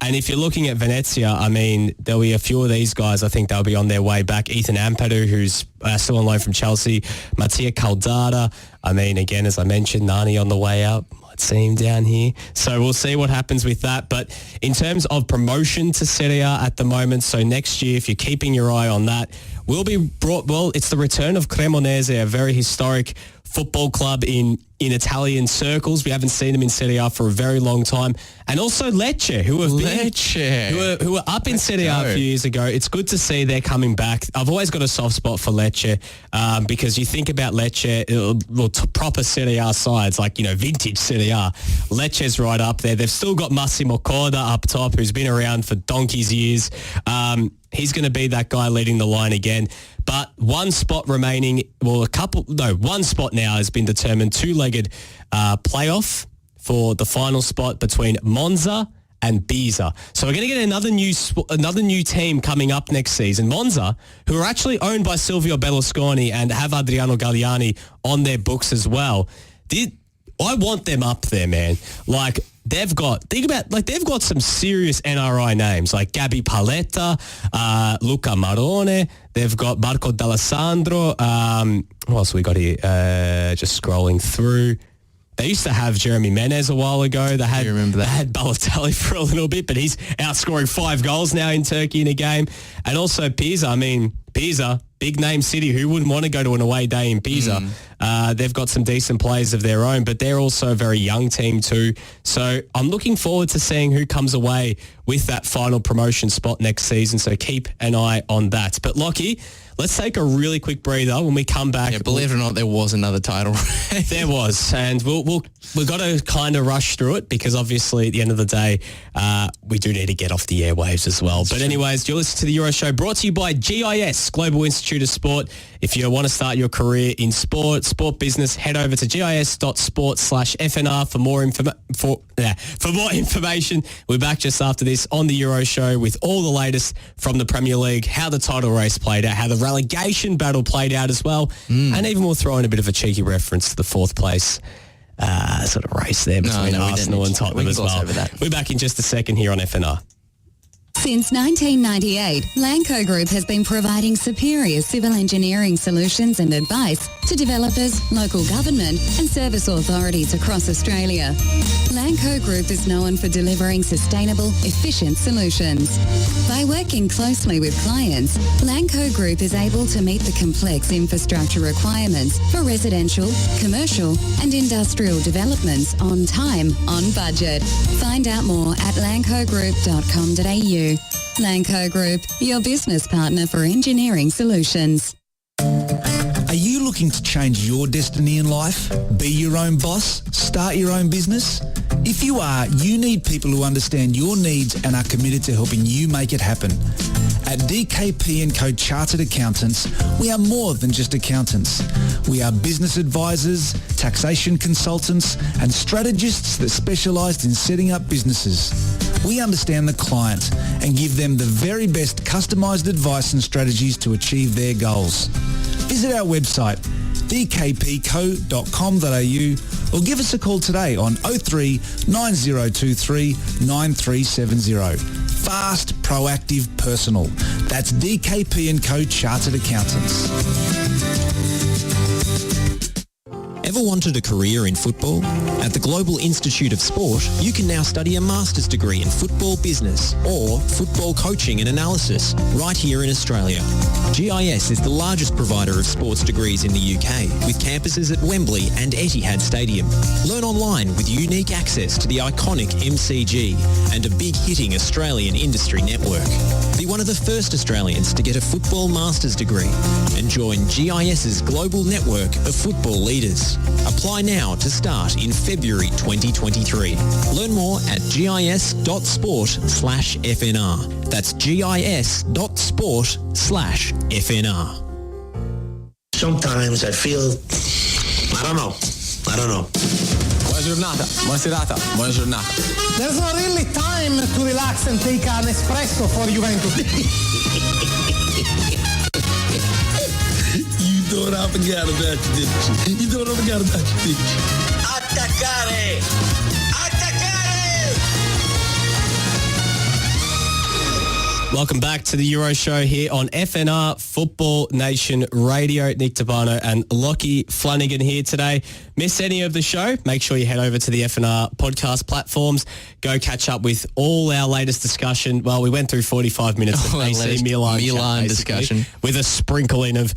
And if you're looking at Venezia, I mean, there'll be a few of these guys. I think they'll be on their way back. Ethan Ampadu, who's still on loan from Chelsea. Mattia Caldara. I mean, again, as I mentioned, Nani on the way out. Might see him down here. So we'll see what happens with that. But in terms of promotion to Serie A at the moment, so next year, if you're keeping your eye on that, it's the return of Cremonese, a very historic football club in Italian circles. We haven't seen them in Serie A for a very long time. And also Lecce, who were up in Serie A a few years ago. It's good to see they're coming back. I've always got a soft spot for Lecce because you think about Lecce, proper Serie A sides, like, vintage Serie A. Lecce's right up there. They've still got Massimo Corda up top, who's been around for donkey's years. He's going to be that guy leading the line again. But one spot remaining, one spot now has been determined, two-legged playoff for the final spot between Monza and Pisa. So we're going to get another new team coming up next season. Monza, who are actually owned by Silvio Berlusconi and have Adriano Galliani on their books as well. I want them up there, man. They've got some serious NRI names like Gabi Paletta, Luca Marone. They've got Marco D'Alessandro. What else we got here? Just scrolling through. They used to have Jeremy Menez a while ago. They had Balotelli for a little bit, but he's outscoring 5 goals now in Turkey in a game. And also Pisa. I mean, Pisa, big name city. Who wouldn't want to go to an away day in Pisa? They've got some decent players of their own, but they're also a very young team too. So I'm looking forward to seeing who comes away with that final promotion spot next season. So keep an eye on that. But Lachie, let's take a really quick breather. When we come back, believe it or not, there was another title. There was, and we've got to kind of rush through it because obviously at the end of the day, we do need to get off the airwaves as well. But anyways, you're listening to the Euro Show, brought to you by GIS, Global Institute of Sport. If you want to start your career in sport business, head over to gis.sport/FNR for more information. We're back just after this on the Euro Show with all the latest from the Premier League, how the title race played out, how the relegation battle played out as well, and even we'll throw in a bit of a cheeky reference to the 4th place sort of race there between Arsenal and Tottenham as well. We're back in just a second here on FNR. Since 1998, Lanco Group has been providing superior civil engineering solutions and advice to developers, local government and service authorities across Australia. Lanco Group is known for delivering sustainable, efficient solutions. By working closely with clients, Lanco Group is able to meet the complex infrastructure requirements for residential, commercial and industrial developments on time, on budget. Find out more at lancogroup.com.au. Lanco Group, your business partner for engineering solutions. Are you looking to change your destiny in life? Be your own boss? Start your own business? If you are, you need people who understand your needs and are committed to helping you make it happen. At DKP & Co Chartered Accountants, we are more than just accountants. We are business advisors, taxation consultants and strategists that specialise in setting up businesses. We understand the client and give them the very best customised advice and strategies to achieve their goals. Visit our website dkpco.com.au or give us a call today on 03 9023 9370. Fast, proactive, personal. That's DKP & Co Chartered Accountants. Ever wanted a career in football? At the Global Institute of Sport, you can now study a master's degree in football business or football coaching and analysis right here in Australia. GIS is the largest provider of sports degrees in the UK, with campuses at Wembley and Etihad Stadium. Learn online with unique access to the iconic MCG and a big-hitting Australian industry network. Be one of the first Australians to get a football master's degree and join GIS's global network of football leaders. Apply now to start in February 2023. Learn more at gis.sport/FNR. That's gis.sport/FNR. Sometimes I feel, I don't know. Buona giornata, buona serata, buona giornata. There's not really time to relax and take an espresso for Juventus. You thought I forgot about you, didn't you? You thought I forgot about you, didn't you? Attaccare! Welcome back to the Euro Show here on FNR Football Nation Radio. Nick Tabano and Lachie Flannigan here today. Miss any of the show? Make sure you head over to the FNR podcast platforms. Go catch up with all our latest discussion. Well, we went through 45 minutes of AC Milan discussion with a sprinkling of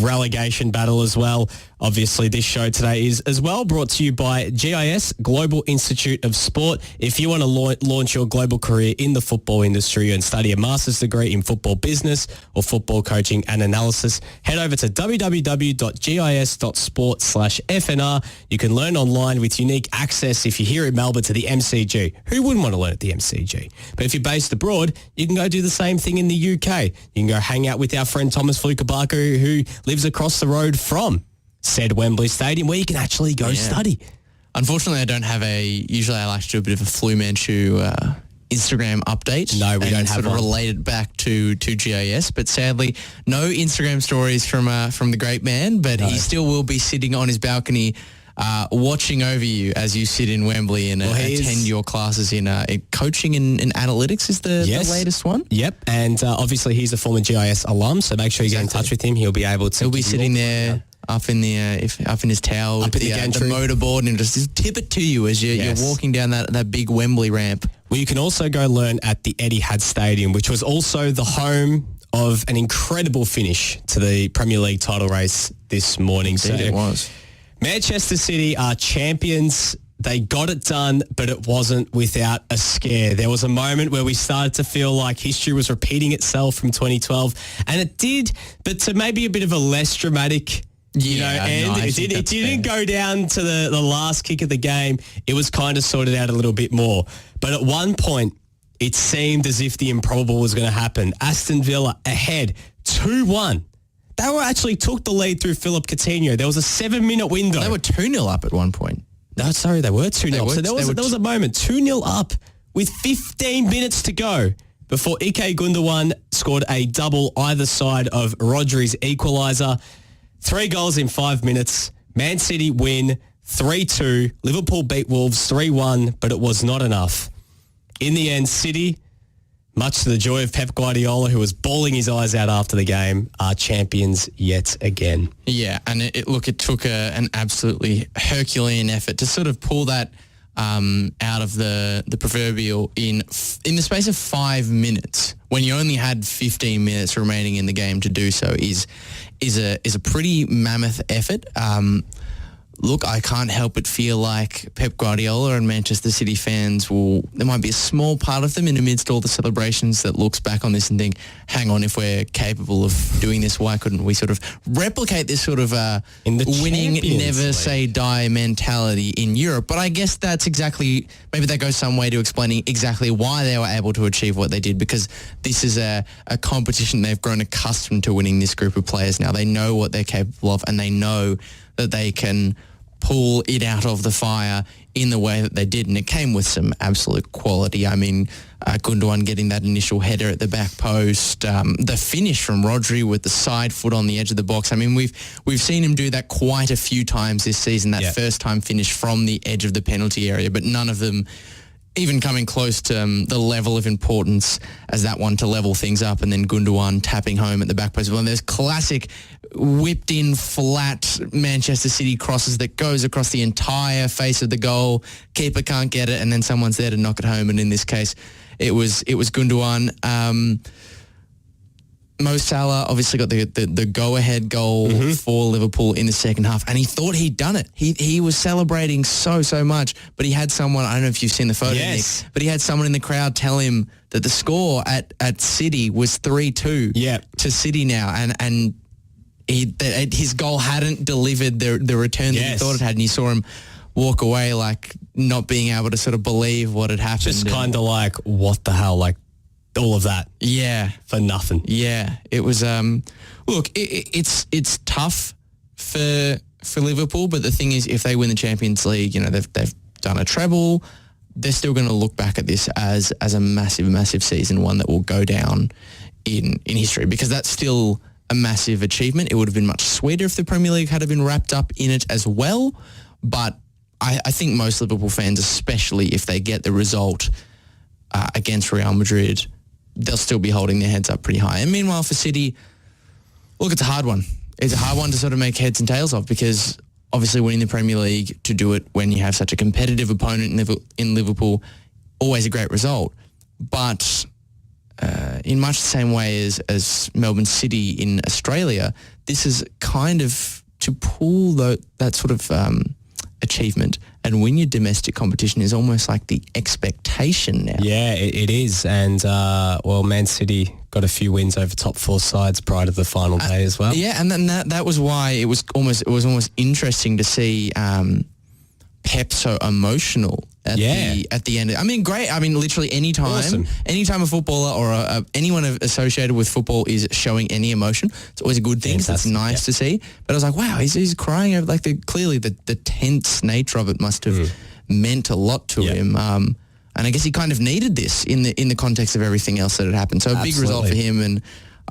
relegation battle as well. Obviously, this show today is as well brought to you by GIS, Global Institute of Sport. If you want to launch your global career in the football industry and study a master's degree in football business or football coaching and analysis, head over to www.gis.sport/FNR. You can learn online with unique access if you're here in Melbourne to the MCG. Who wouldn't want to learn at the MCG? But if you're based abroad, you can go do the same thing in the UK. You can go hang out with our friend Thomas Flukabaku, who lives across the road from said Wembley Stadium, where you can actually go study. Unfortunately, I don't have usually I like to do a bit of a Flu Manchu Instagram update. No, we don't have one. one. Related back to GIS, but sadly, no Instagram stories from the great man, but he still will be sitting on his balcony watching over you as you sit in Wembley and attend your classes in coaching and analytics is the latest one. Yep, and obviously he's a former GIS alum, so make sure you get in touch with him. He'll be able to. He'll be sitting there up in his towel with the motorboard and just tip it to you as you're walking down that big Wembley ramp. Well, you can also go learn at the Etihad Stadium, which was also the home of an incredible finish to the Premier League title race this morning. Indeed, it was. Manchester City are champions. They got it done, but it wasn't without a scare. There was a moment where we started to feel like history was repeating itself from 2012, and it did, but to maybe a bit of a less dramatic end. It didn't go down to the last kick of the game. It was kind of sorted out a little bit more. But at one point, it seemed as if the improbable was going to happen. Aston Villa ahead 2-1. They actually took the lead through Philip Coutinho. There was a 7-minute window. They were 2-0 up at one point. No, sorry, they were 2-0. So there was a moment, 2-0 up with 15 minutes to go before Ike Gundogan scored a double either side of Rodri's equaliser. 3 goals in 5 minutes. Man City win 3-2. Liverpool beat Wolves 3-1, but it was not enough. In the end, City, much to the joy of Pep Guardiola, who was bawling his eyes out after the game, are champions yet again. Yeah, and it took an absolutely Herculean effort to sort of pull that out of the proverbial in the space of 5 minutes, when you only had 15 minutes remaining in the game to do so, is a pretty mammoth effort. Look, I can't help but feel like Pep Guardiola and Manchester City fans there might be a small part of them in amidst all the celebrations that looks back on this and think, hang on, if we're capable of doing this, why couldn't we sort of replicate this sort of in the winning, never League. say die mentality in Europe? But I guess that's exactly, maybe that goes some way to explaining exactly why they were able to achieve what they did, because this is a competition they've grown accustomed to winning, this group of players now. They know what they're capable of, and they know that they can pull it out of the fire in the way that they did, and it came with some absolute quality. I mean, Gundogan getting that initial header at the back post, the finish from Rodri with the side foot on the edge of the box. I mean, we've seen him do that quite a few times this season, that first time finish from the edge of the penalty area, but none of them even coming close to the level of importance as that one to level things up, and then Gundogan tapping home at the back post. Well, there's classic whipped-in flat Manchester City crosses that goes across the entire face of the goal. Keeper can't get it, and then someone's there to knock it home, and in this case, it was Gundogan. Mo Salah obviously got the go-ahead goal for Liverpool in the second half, and he thought he'd done it. He was celebrating so much, but he had someone, I don't know if you've seen the photo, Nick, but he had someone in the crowd tell him that the score at City was 3-2 to City now, and his goal hadn't delivered the return that he thought it had, and you saw him walk away like not being able to sort of believe what had happened. Just kind of like, what the hell, like, all of that. Yeah. For nothing. Yeah. It was, look, it's tough for Liverpool, but the thing is, if they win the Champions League, you know, they've done a treble, they're still going to look back at this as a massive season, one that will go down in history, because that's still a massive achievement. It would have been much sweeter if the Premier League had been wrapped up in it as well, but I think most Liverpool fans, especially if they get the result against Real Madrid, they'll still be holding their heads up pretty high. And meanwhile, for City, look, it's a hard one. It's a hard one to sort of make heads and tails of, because obviously winning the Premier League, to do it when you have such a competitive opponent in Liverpool, always a great result. But in much the same way as Melbourne City in Australia, this is kind of to pull that sort of achievement and win your domestic competition is almost like the expectation now. Yeah, it is. And, Man City got a few wins over top four sides prior to the final day as well. Yeah, and then that was why it was almost interesting to see Pep so emotional at the end. I mean, great. I mean, literally anytime a footballer or anyone associated with football is showing any emotion, it's always a good thing. So it's nice to see. But I was like, wow, he's crying over, like, clearly the tense nature of it must have meant a lot to him. And I guess he kind of needed this in the context of everything else that had happened. So a big result for him, and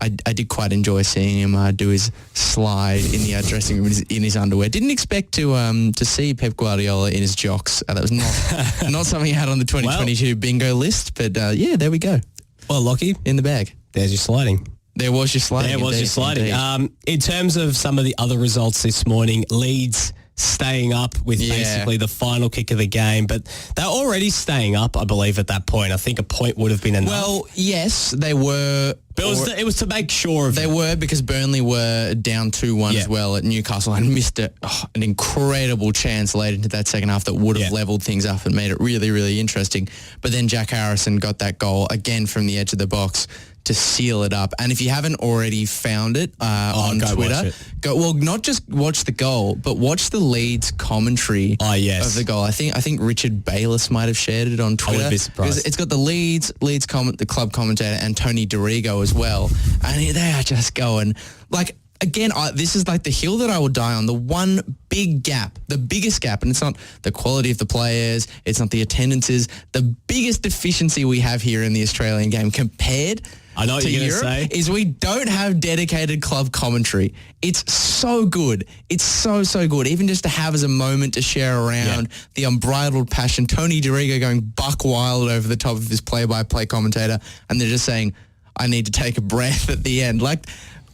I did quite enjoy seeing him do his slide in the dressing room in his underwear. Didn't expect to see Pep Guardiola in his jocks. That was not something I had on the 2022 bingo list. But there we go. Well, Lachie, in the bag. There's your sliding. There was your sliding. There was your sliding. In terms of some of the other results this morning, Leeds staying up with basically the final kick of the game, but they're already staying up, I believe, at that point. I think a point would have been enough. Well, yes, they were. But it was to make sure of They were, because Burnley were down 2-1 as well at Newcastle and missed an incredible chance late into that second half that would have leveled things up and made it really, really interesting. But then Jack Harrison got that goal again from the edge of the box to seal it up. And if you haven't already found it on Twitter, not just watch the goal, but watch the Leeds commentary of the goal. I think Richard Bayless might have shared it on Twitter. I would be surprised. It's got the Leeds the club commentator, and Tony Dorigo as well. And they are just going, like, again, this is like the hill that I will die on. The one big gap, the biggest gap, and it's not the quality of the players, it's not the attendances. The biggest deficiency we have here in the Australian game compared I know what you're going to say. Is we don't have dedicated club commentary. It's so good. It's so good. Even just to have as a moment to share around the unbridled passion. Tony DiRigo going buck wild over the top of his play-by-play commentator, and they're just saying, I need to take a breath at the end. Like,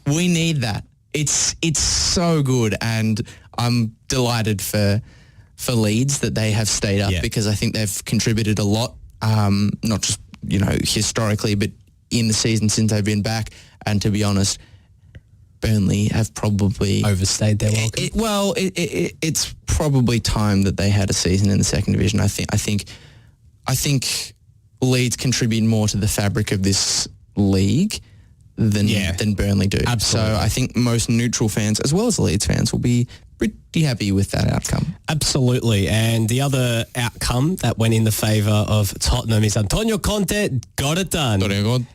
we need that. It's so good, and I'm delighted for Leeds that they have stayed up because I think they've contributed a lot, not just, historically, but in the season since they've been back. And to be honest, Burnley have probably overstayed their welcome. It's probably time that they had a season in the second division. I think Leeds contribute more to the fabric of this league than Burnley do. Absolutely. So I think most neutral fans, as well as Leeds fans, will be pretty happy with that outcome. Absolutely. And the other outcome that went in the favour of Tottenham is Antonio Conte got it done.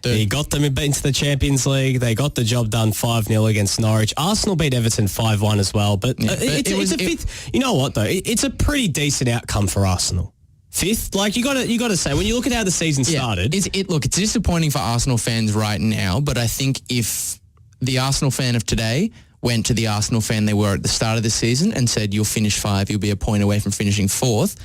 He got them into the Champions League. They got the job done 5-0 against Norwich. Arsenal beat Everton 5-1 as well. But it's a fifth. You know what, though? It's a pretty decent outcome for Arsenal. Fifth, like you got to say, when you look at how the season started, it's disappointing for Arsenal fans right now. But I think if the Arsenal fan of today went to the Arsenal fan they were at the start of the season and said, "You'll finish 5, you'll be a point away from finishing 4th,"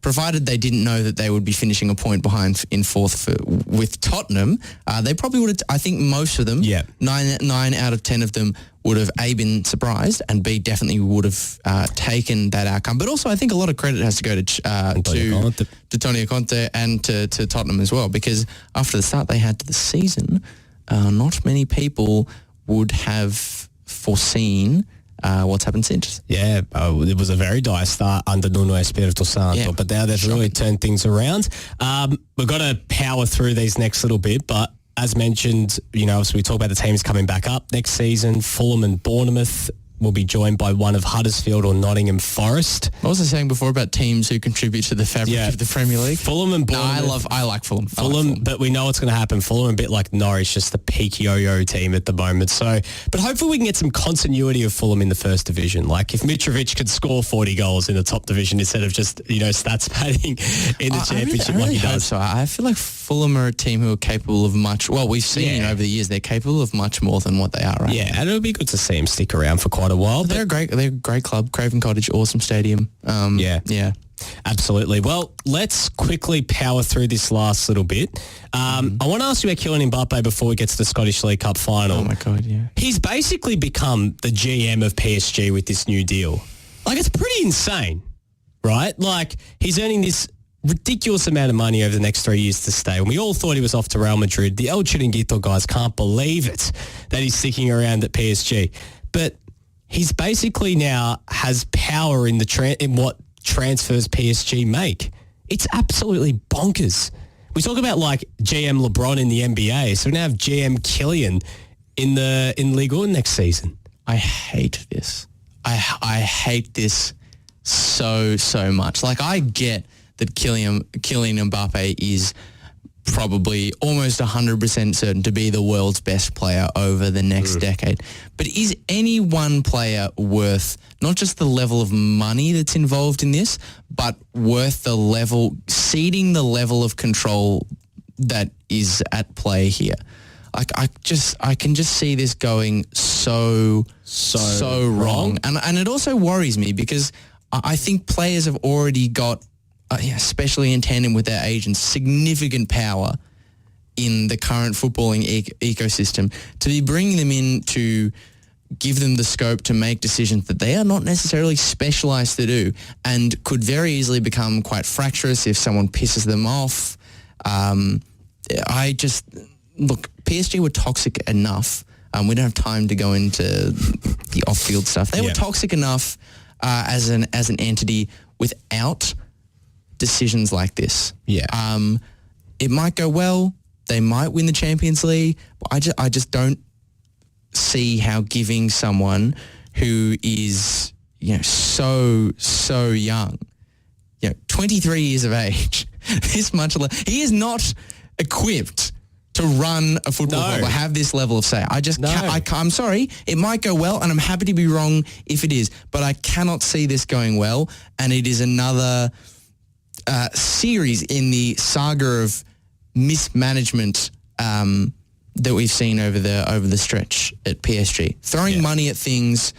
provided they didn't know that they would be finishing a point behind in 4th with Tottenham, they probably would have. I think most of them, 9 out of 10 of them, would have A, been surprised, and B, definitely would have taken that outcome. But also, I think a lot of credit has to go to Tony Conte and to Tottenham as well, because after the start they had to the season, not many people would have foreseen what's happened since. Yeah, it was a very dire start under Nuno Espirito Santo, but now they've really turned things around. We've got to power through these next little bit, but as mentioned, so we talk about the teams coming back up next season. Fulham and Bournemouth will be joined by one of Huddersfield or Nottingham Forest. What was I saying before about teams who contribute to the fabric of the Premier League? Fulham and Bournemouth. I like Fulham. But we know what's going to happen. Fulham a bit like Norwich, just the peak yo-yo team at the moment. So, but hopefully we can get some continuity of Fulham in the first division. Like if Mitrovic could score 40 goals in the top division instead of just, stats padding in the championship like he does. So I feel like Fulham are a team who are capable of much. Well, we've seen over the years they're capable of much more than what they are right now. And it'll be good to see them stick around for quite a while. They're a great club. Craven Cottage, awesome stadium. Absolutely. Well, let's quickly power through this last little bit. I want to ask you about Kylian Mbappe before we get to the Scottish League Cup final. Oh my God, yeah. He's basically become the GM of PSG with this new deal. Like, it's pretty insane, right? Like, he's earning this ridiculous amount of money over the next 3 years to stay. When we all thought he was off to Real Madrid, the El Chiringuito guys can't believe it that he's sticking around at PSG. But he's basically now has power in in what transfers PSG make. It's absolutely bonkers. We talk about like GM LeBron in the NBA, so we now have GM Kylian in Ligue 1 next season. I hate this. I hate this so much. Like, I get that Kylian Mbappe is probably almost 100% certain to be the world's best player over the next decade. But is any one player worth not just the level of money that's involved in this, but worth seeding the level of control that is at play here? Like, I can just see this going so wrong. And it also worries me because I think players have already got, especially in tandem with their agents, significant power in the current footballing ecosystem. To be bringing them in to give them the scope to make decisions that they are not necessarily specialised to do and could very easily become quite fractious if someone pisses them off. Look, PSG were toxic enough. We don't have time to go into the off-field stuff. They were toxic enough as an entity without decisions like this. It might go well. They might win the Champions League, but I just don't see how giving someone who is so young, 23 years of age, this much, he is not equipped to run a football club or have this level of say. I'm sorry, it might go well, and I'm happy to be wrong if it is, but I cannot see this going well, and it is another series in the saga of mismanagement that we've seen over the stretch at PSG. Throwing money at things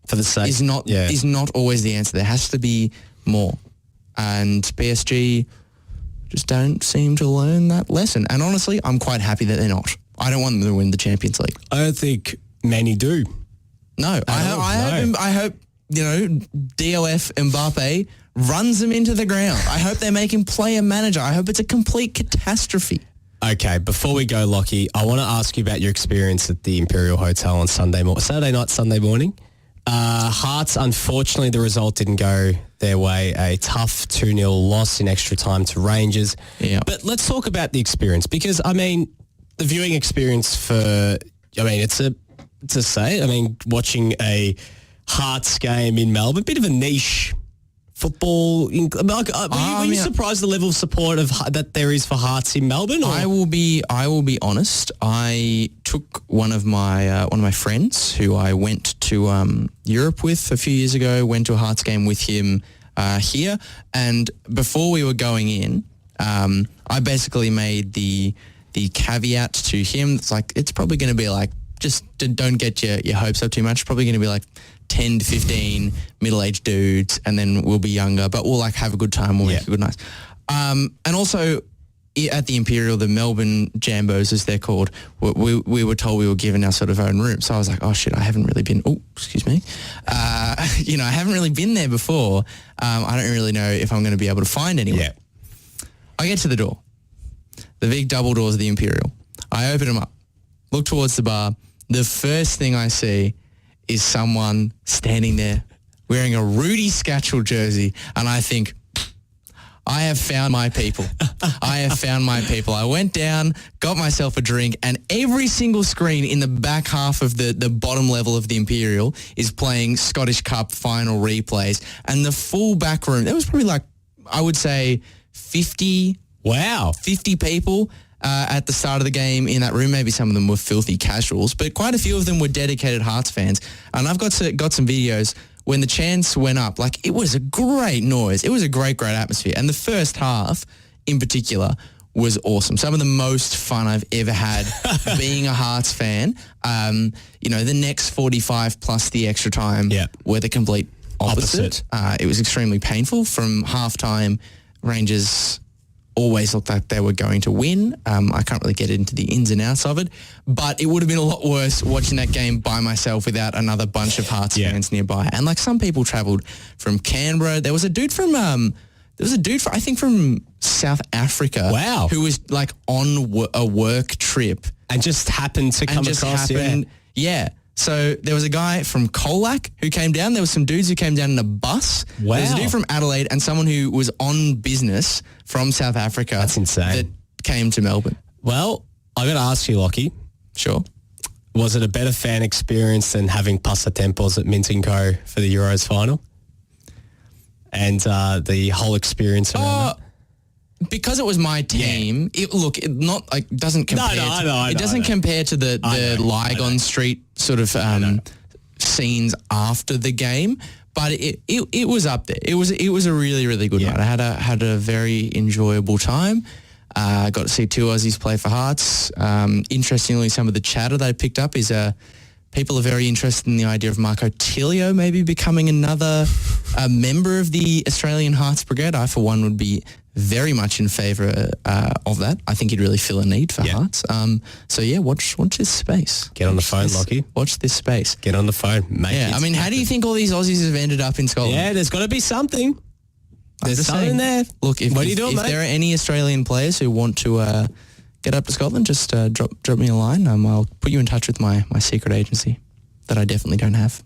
for the sake is not always the answer. There has to be more, and PSG just don't seem to learn that lesson. And honestly, I'm quite happy that they're not. I don't want them to win the Champions League. I don't think many do. No, I hope DOF Mbappe runs them into the ground. I hope they make him play a manager. I hope it's a complete catastrophe. Okay, before we go, Lachie, I want to ask you about your experience at the Imperial Hotel on Saturday night, Sunday morning. Hearts, unfortunately, the result didn't go their way. A tough 2-0 loss in extra time to Rangers. Yeah. But let's talk about the experience because, the viewing experience watching a Hearts game in Melbourne, a bit of a niche football. Were you surprised the level of support that there is for Hearts in Melbourne? Or? I will be honest. I took one of my friends who I went to Europe with a few years ago. Went to a Hearts game with him here, and before we were going in, I basically made the caveat to him. It's like it's probably going to be like just don't get your hopes up too much. It's probably going to be like 10 to 15 middle-aged dudes, and then we'll be younger, but we'll have a good time. We'll make a good night. And also at the Imperial, the Melbourne Jambos, as they're called, we were told we were given our sort of own room. So I was like, oh shit, I haven't really been. Oh, excuse me. I haven't really been there before. I don't really know if I'm going to be able to find anyone. Yeah. I get to the door, the big double doors of the Imperial. I open them up, look towards the bar. The first thing I see is someone standing there wearing a Rudy Scatchell jersey, and I think, I have found my people. I have found my people. I went down, got myself a drink, and every single screen in the back half of the bottom level of the Imperial is playing Scottish Cup final replays, and the full back room, there was probably I would say 50 people at the start of the game in that room. Maybe some of them were filthy casuals, but quite a few of them were dedicated Hearts fans. And I've got some videos when the chants went up. It was a great noise. It was a great atmosphere. And the first half in particular was awesome. Some of the most fun I've ever had being a Hearts fan. The next 45 plus the extra time were the complete opposite. It was extremely painful. From halftime, Rangers always looked like they were going to win. I can't really get into the ins and outs of it, but it would have been a lot worse watching that game by myself without another bunch of Hearts fans nearby. And some people travelled from Canberra. There was a dude from I think from South Africa. Wow. Who was on a work trip and just happened to come across. Yeah. So there was a guy from Colac who came down. There was some dudes who came down in a bus. Wow. There was a dude from Adelaide and someone who was on business from South Africa. That's insane. That came to Melbourne. Well, I got to ask you, Lachie. Sure. Was it a better fan experience than having Passatempos at Mint & Co. for the Euros final? And the whole experience around that? Because it was my team, it doesn't compare. It doesn't compare to the Lygon Street sort of scenes after the game, but it was up there. It was a really, really good night. I had a very enjoyable time. Got to see two Aussies play for Hearts. Interestingly, some of the chatter that I picked up is people are very interested in the idea of Marco Tilio maybe becoming another member of the Australian Hearts Brigade. I, for one, would be very much in favour of that. I think he'd really fill a need for Hearts. Watch this space. Get on the phone, Lachie. Watch this space. Get on the phone. How do you think all these Aussies have ended up in Scotland? Yeah, there's got to be something. There's something there. Look, if there are any Australian players who want to get up to Scotland, just drop me a line. I'll put you in touch with my secret agency that I definitely don't have.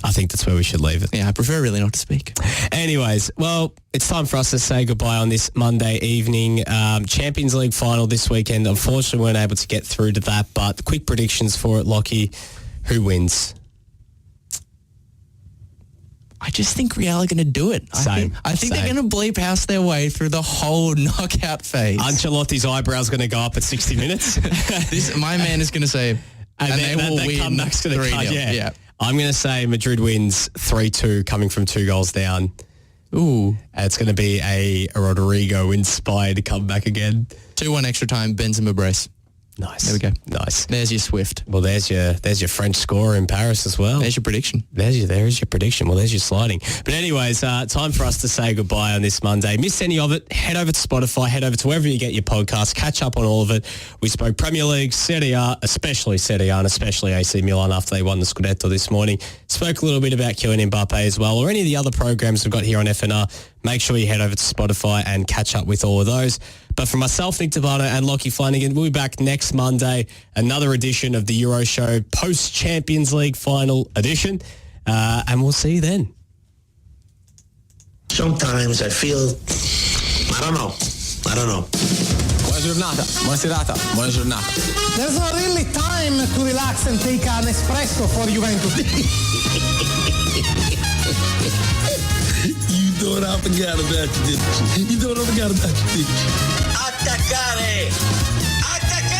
I think that's where we should leave it. Yeah, I prefer really not to speak. Anyways, well, it's time for us to say goodbye on this Monday evening. Champions League final this weekend. Unfortunately, we weren't able to get through to that, but quick predictions for it, Lachie. Who wins? I just think Real are going to do it. I think they're going to bleep house their way through the whole knockout phase. Ancelotti's eyebrow's going to go up at 60 minutes. My man is going to say, and they will win 3-0. Yeah. I'm going to say Madrid wins 3-2, coming from 2 goals down. Ooh. It's going to be a Rodrigo-inspired comeback again. 2-1 extra time, Benzema brace. Nice. There we go. Nice. There's your Swift. Well, there's your French scorer in Paris as well. There's your prediction. There is your prediction. Well, there's your sliding. But anyways, time for us to say goodbye on this Monday. Miss any of it, head over to Spotify, head over to wherever you get your podcasts, catch up on all of it. We spoke Premier League, Serie A, especially Serie A and especially AC Milan after they won the Scudetto this morning. Spoke a little bit about Kylian Mbappe as well, or any of the other programs we've got here on FNR. Make sure you head over to Spotify and catch up with all of those. But for myself, Nick Tabano and Lachie Flannigan, we'll be back next Monday, another edition of the Euro Show, post-Champions League final edition, and we'll see you then. Sometimes I feel, I don't know. Buona giornata, buona serata, buona giornata. There's not really time to relax and take an espresso for Juventus. You thought I forgot about you, didn't you? You thought I forgot about you, didn't you? Attaccare! Attaccare!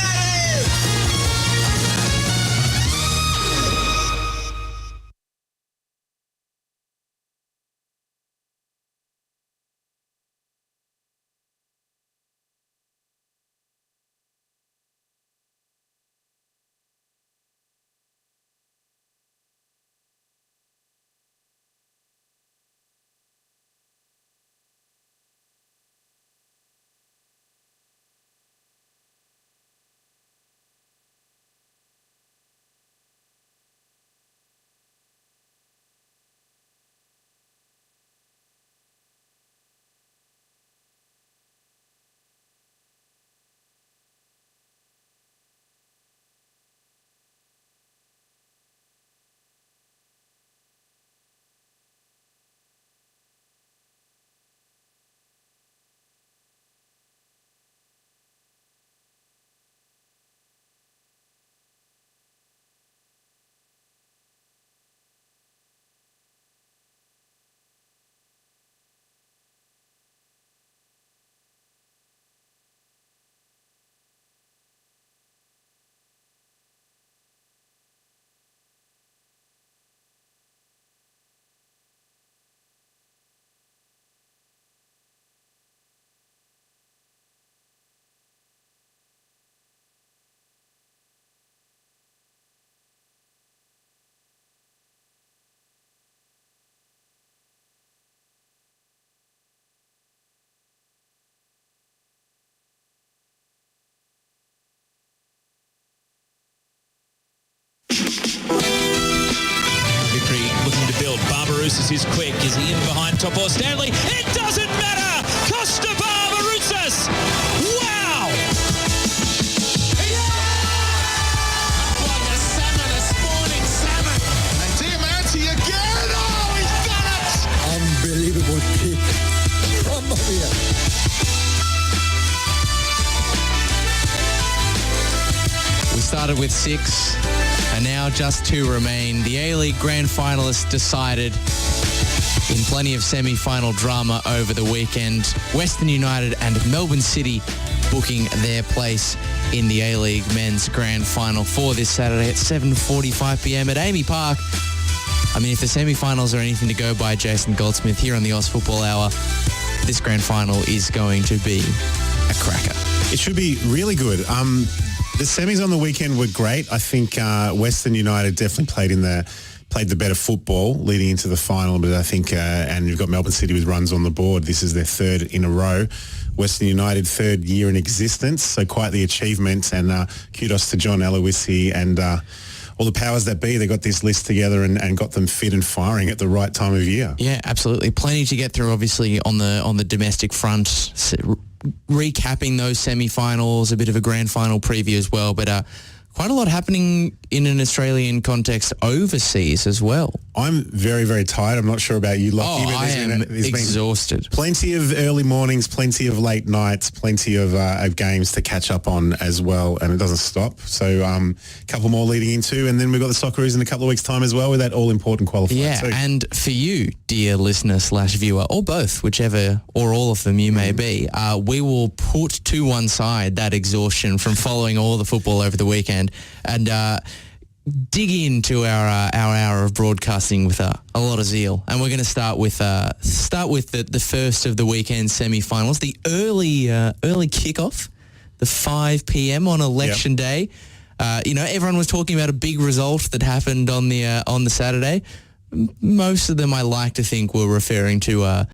Victory looking to build. Barbarouses is quick. Is he in behind Topo Stanley? It doesn't matter! Costa Barbarouses! Wow! Like a salmon, a spawning salmon. And Diamante again! Oh, he's done it! Unbelievable kick. Mamma mia. We started with 6, and now just 2 remain. The A-League Grand Finalists decided in plenty of semi-final drama over the weekend. Western United and Melbourne City booking their place in the A-League Men's Grand Final for this Saturday at 7:45 p.m. at Amy Park. I mean, if the semi-finals are anything to go by, Jason Goldsmith, here on the Oz Football Hour, this Grand Final is going to be a cracker. It should be really good. The semis on the weekend were great. I think Western United definitely played the better football leading into the final, but I think, and you've got Melbourne City with runs on the board. This is their 3rd in a row. Western United 3rd year in existence, so quite the achievement, and kudos to John Aloisi and all the powers that be. They got this list together and got them fit and firing at the right time of year. Yeah, absolutely. Plenty to get through, obviously, on the domestic front. Recapping those semi-finals, a bit of a grand final preview as well, but quite a lot happening in an Australian context overseas as well. I'm very, very tired. I'm not sure about you, Lachie. I am exhausted. Plenty of early mornings, plenty of late nights, plenty of games to catch up on as well, and it doesn't stop. So a couple more leading into, and then we've got the Socceroos in a couple of weeks' time as well with that all-important qualifier. Yeah, too. and for you, dear listener/viewer, or both, whichever or all of them you may be, we will put to one side that exhaustion from following all the football over the weekend and dig into our hour of broadcasting with a lot of zeal, and we're going to start with the first of the weekend semi-finals, the early kickoff, the 5 p.m. on election day. Everyone was talking about a big result that happened on the Saturday. Most of them, I like to think, were referring to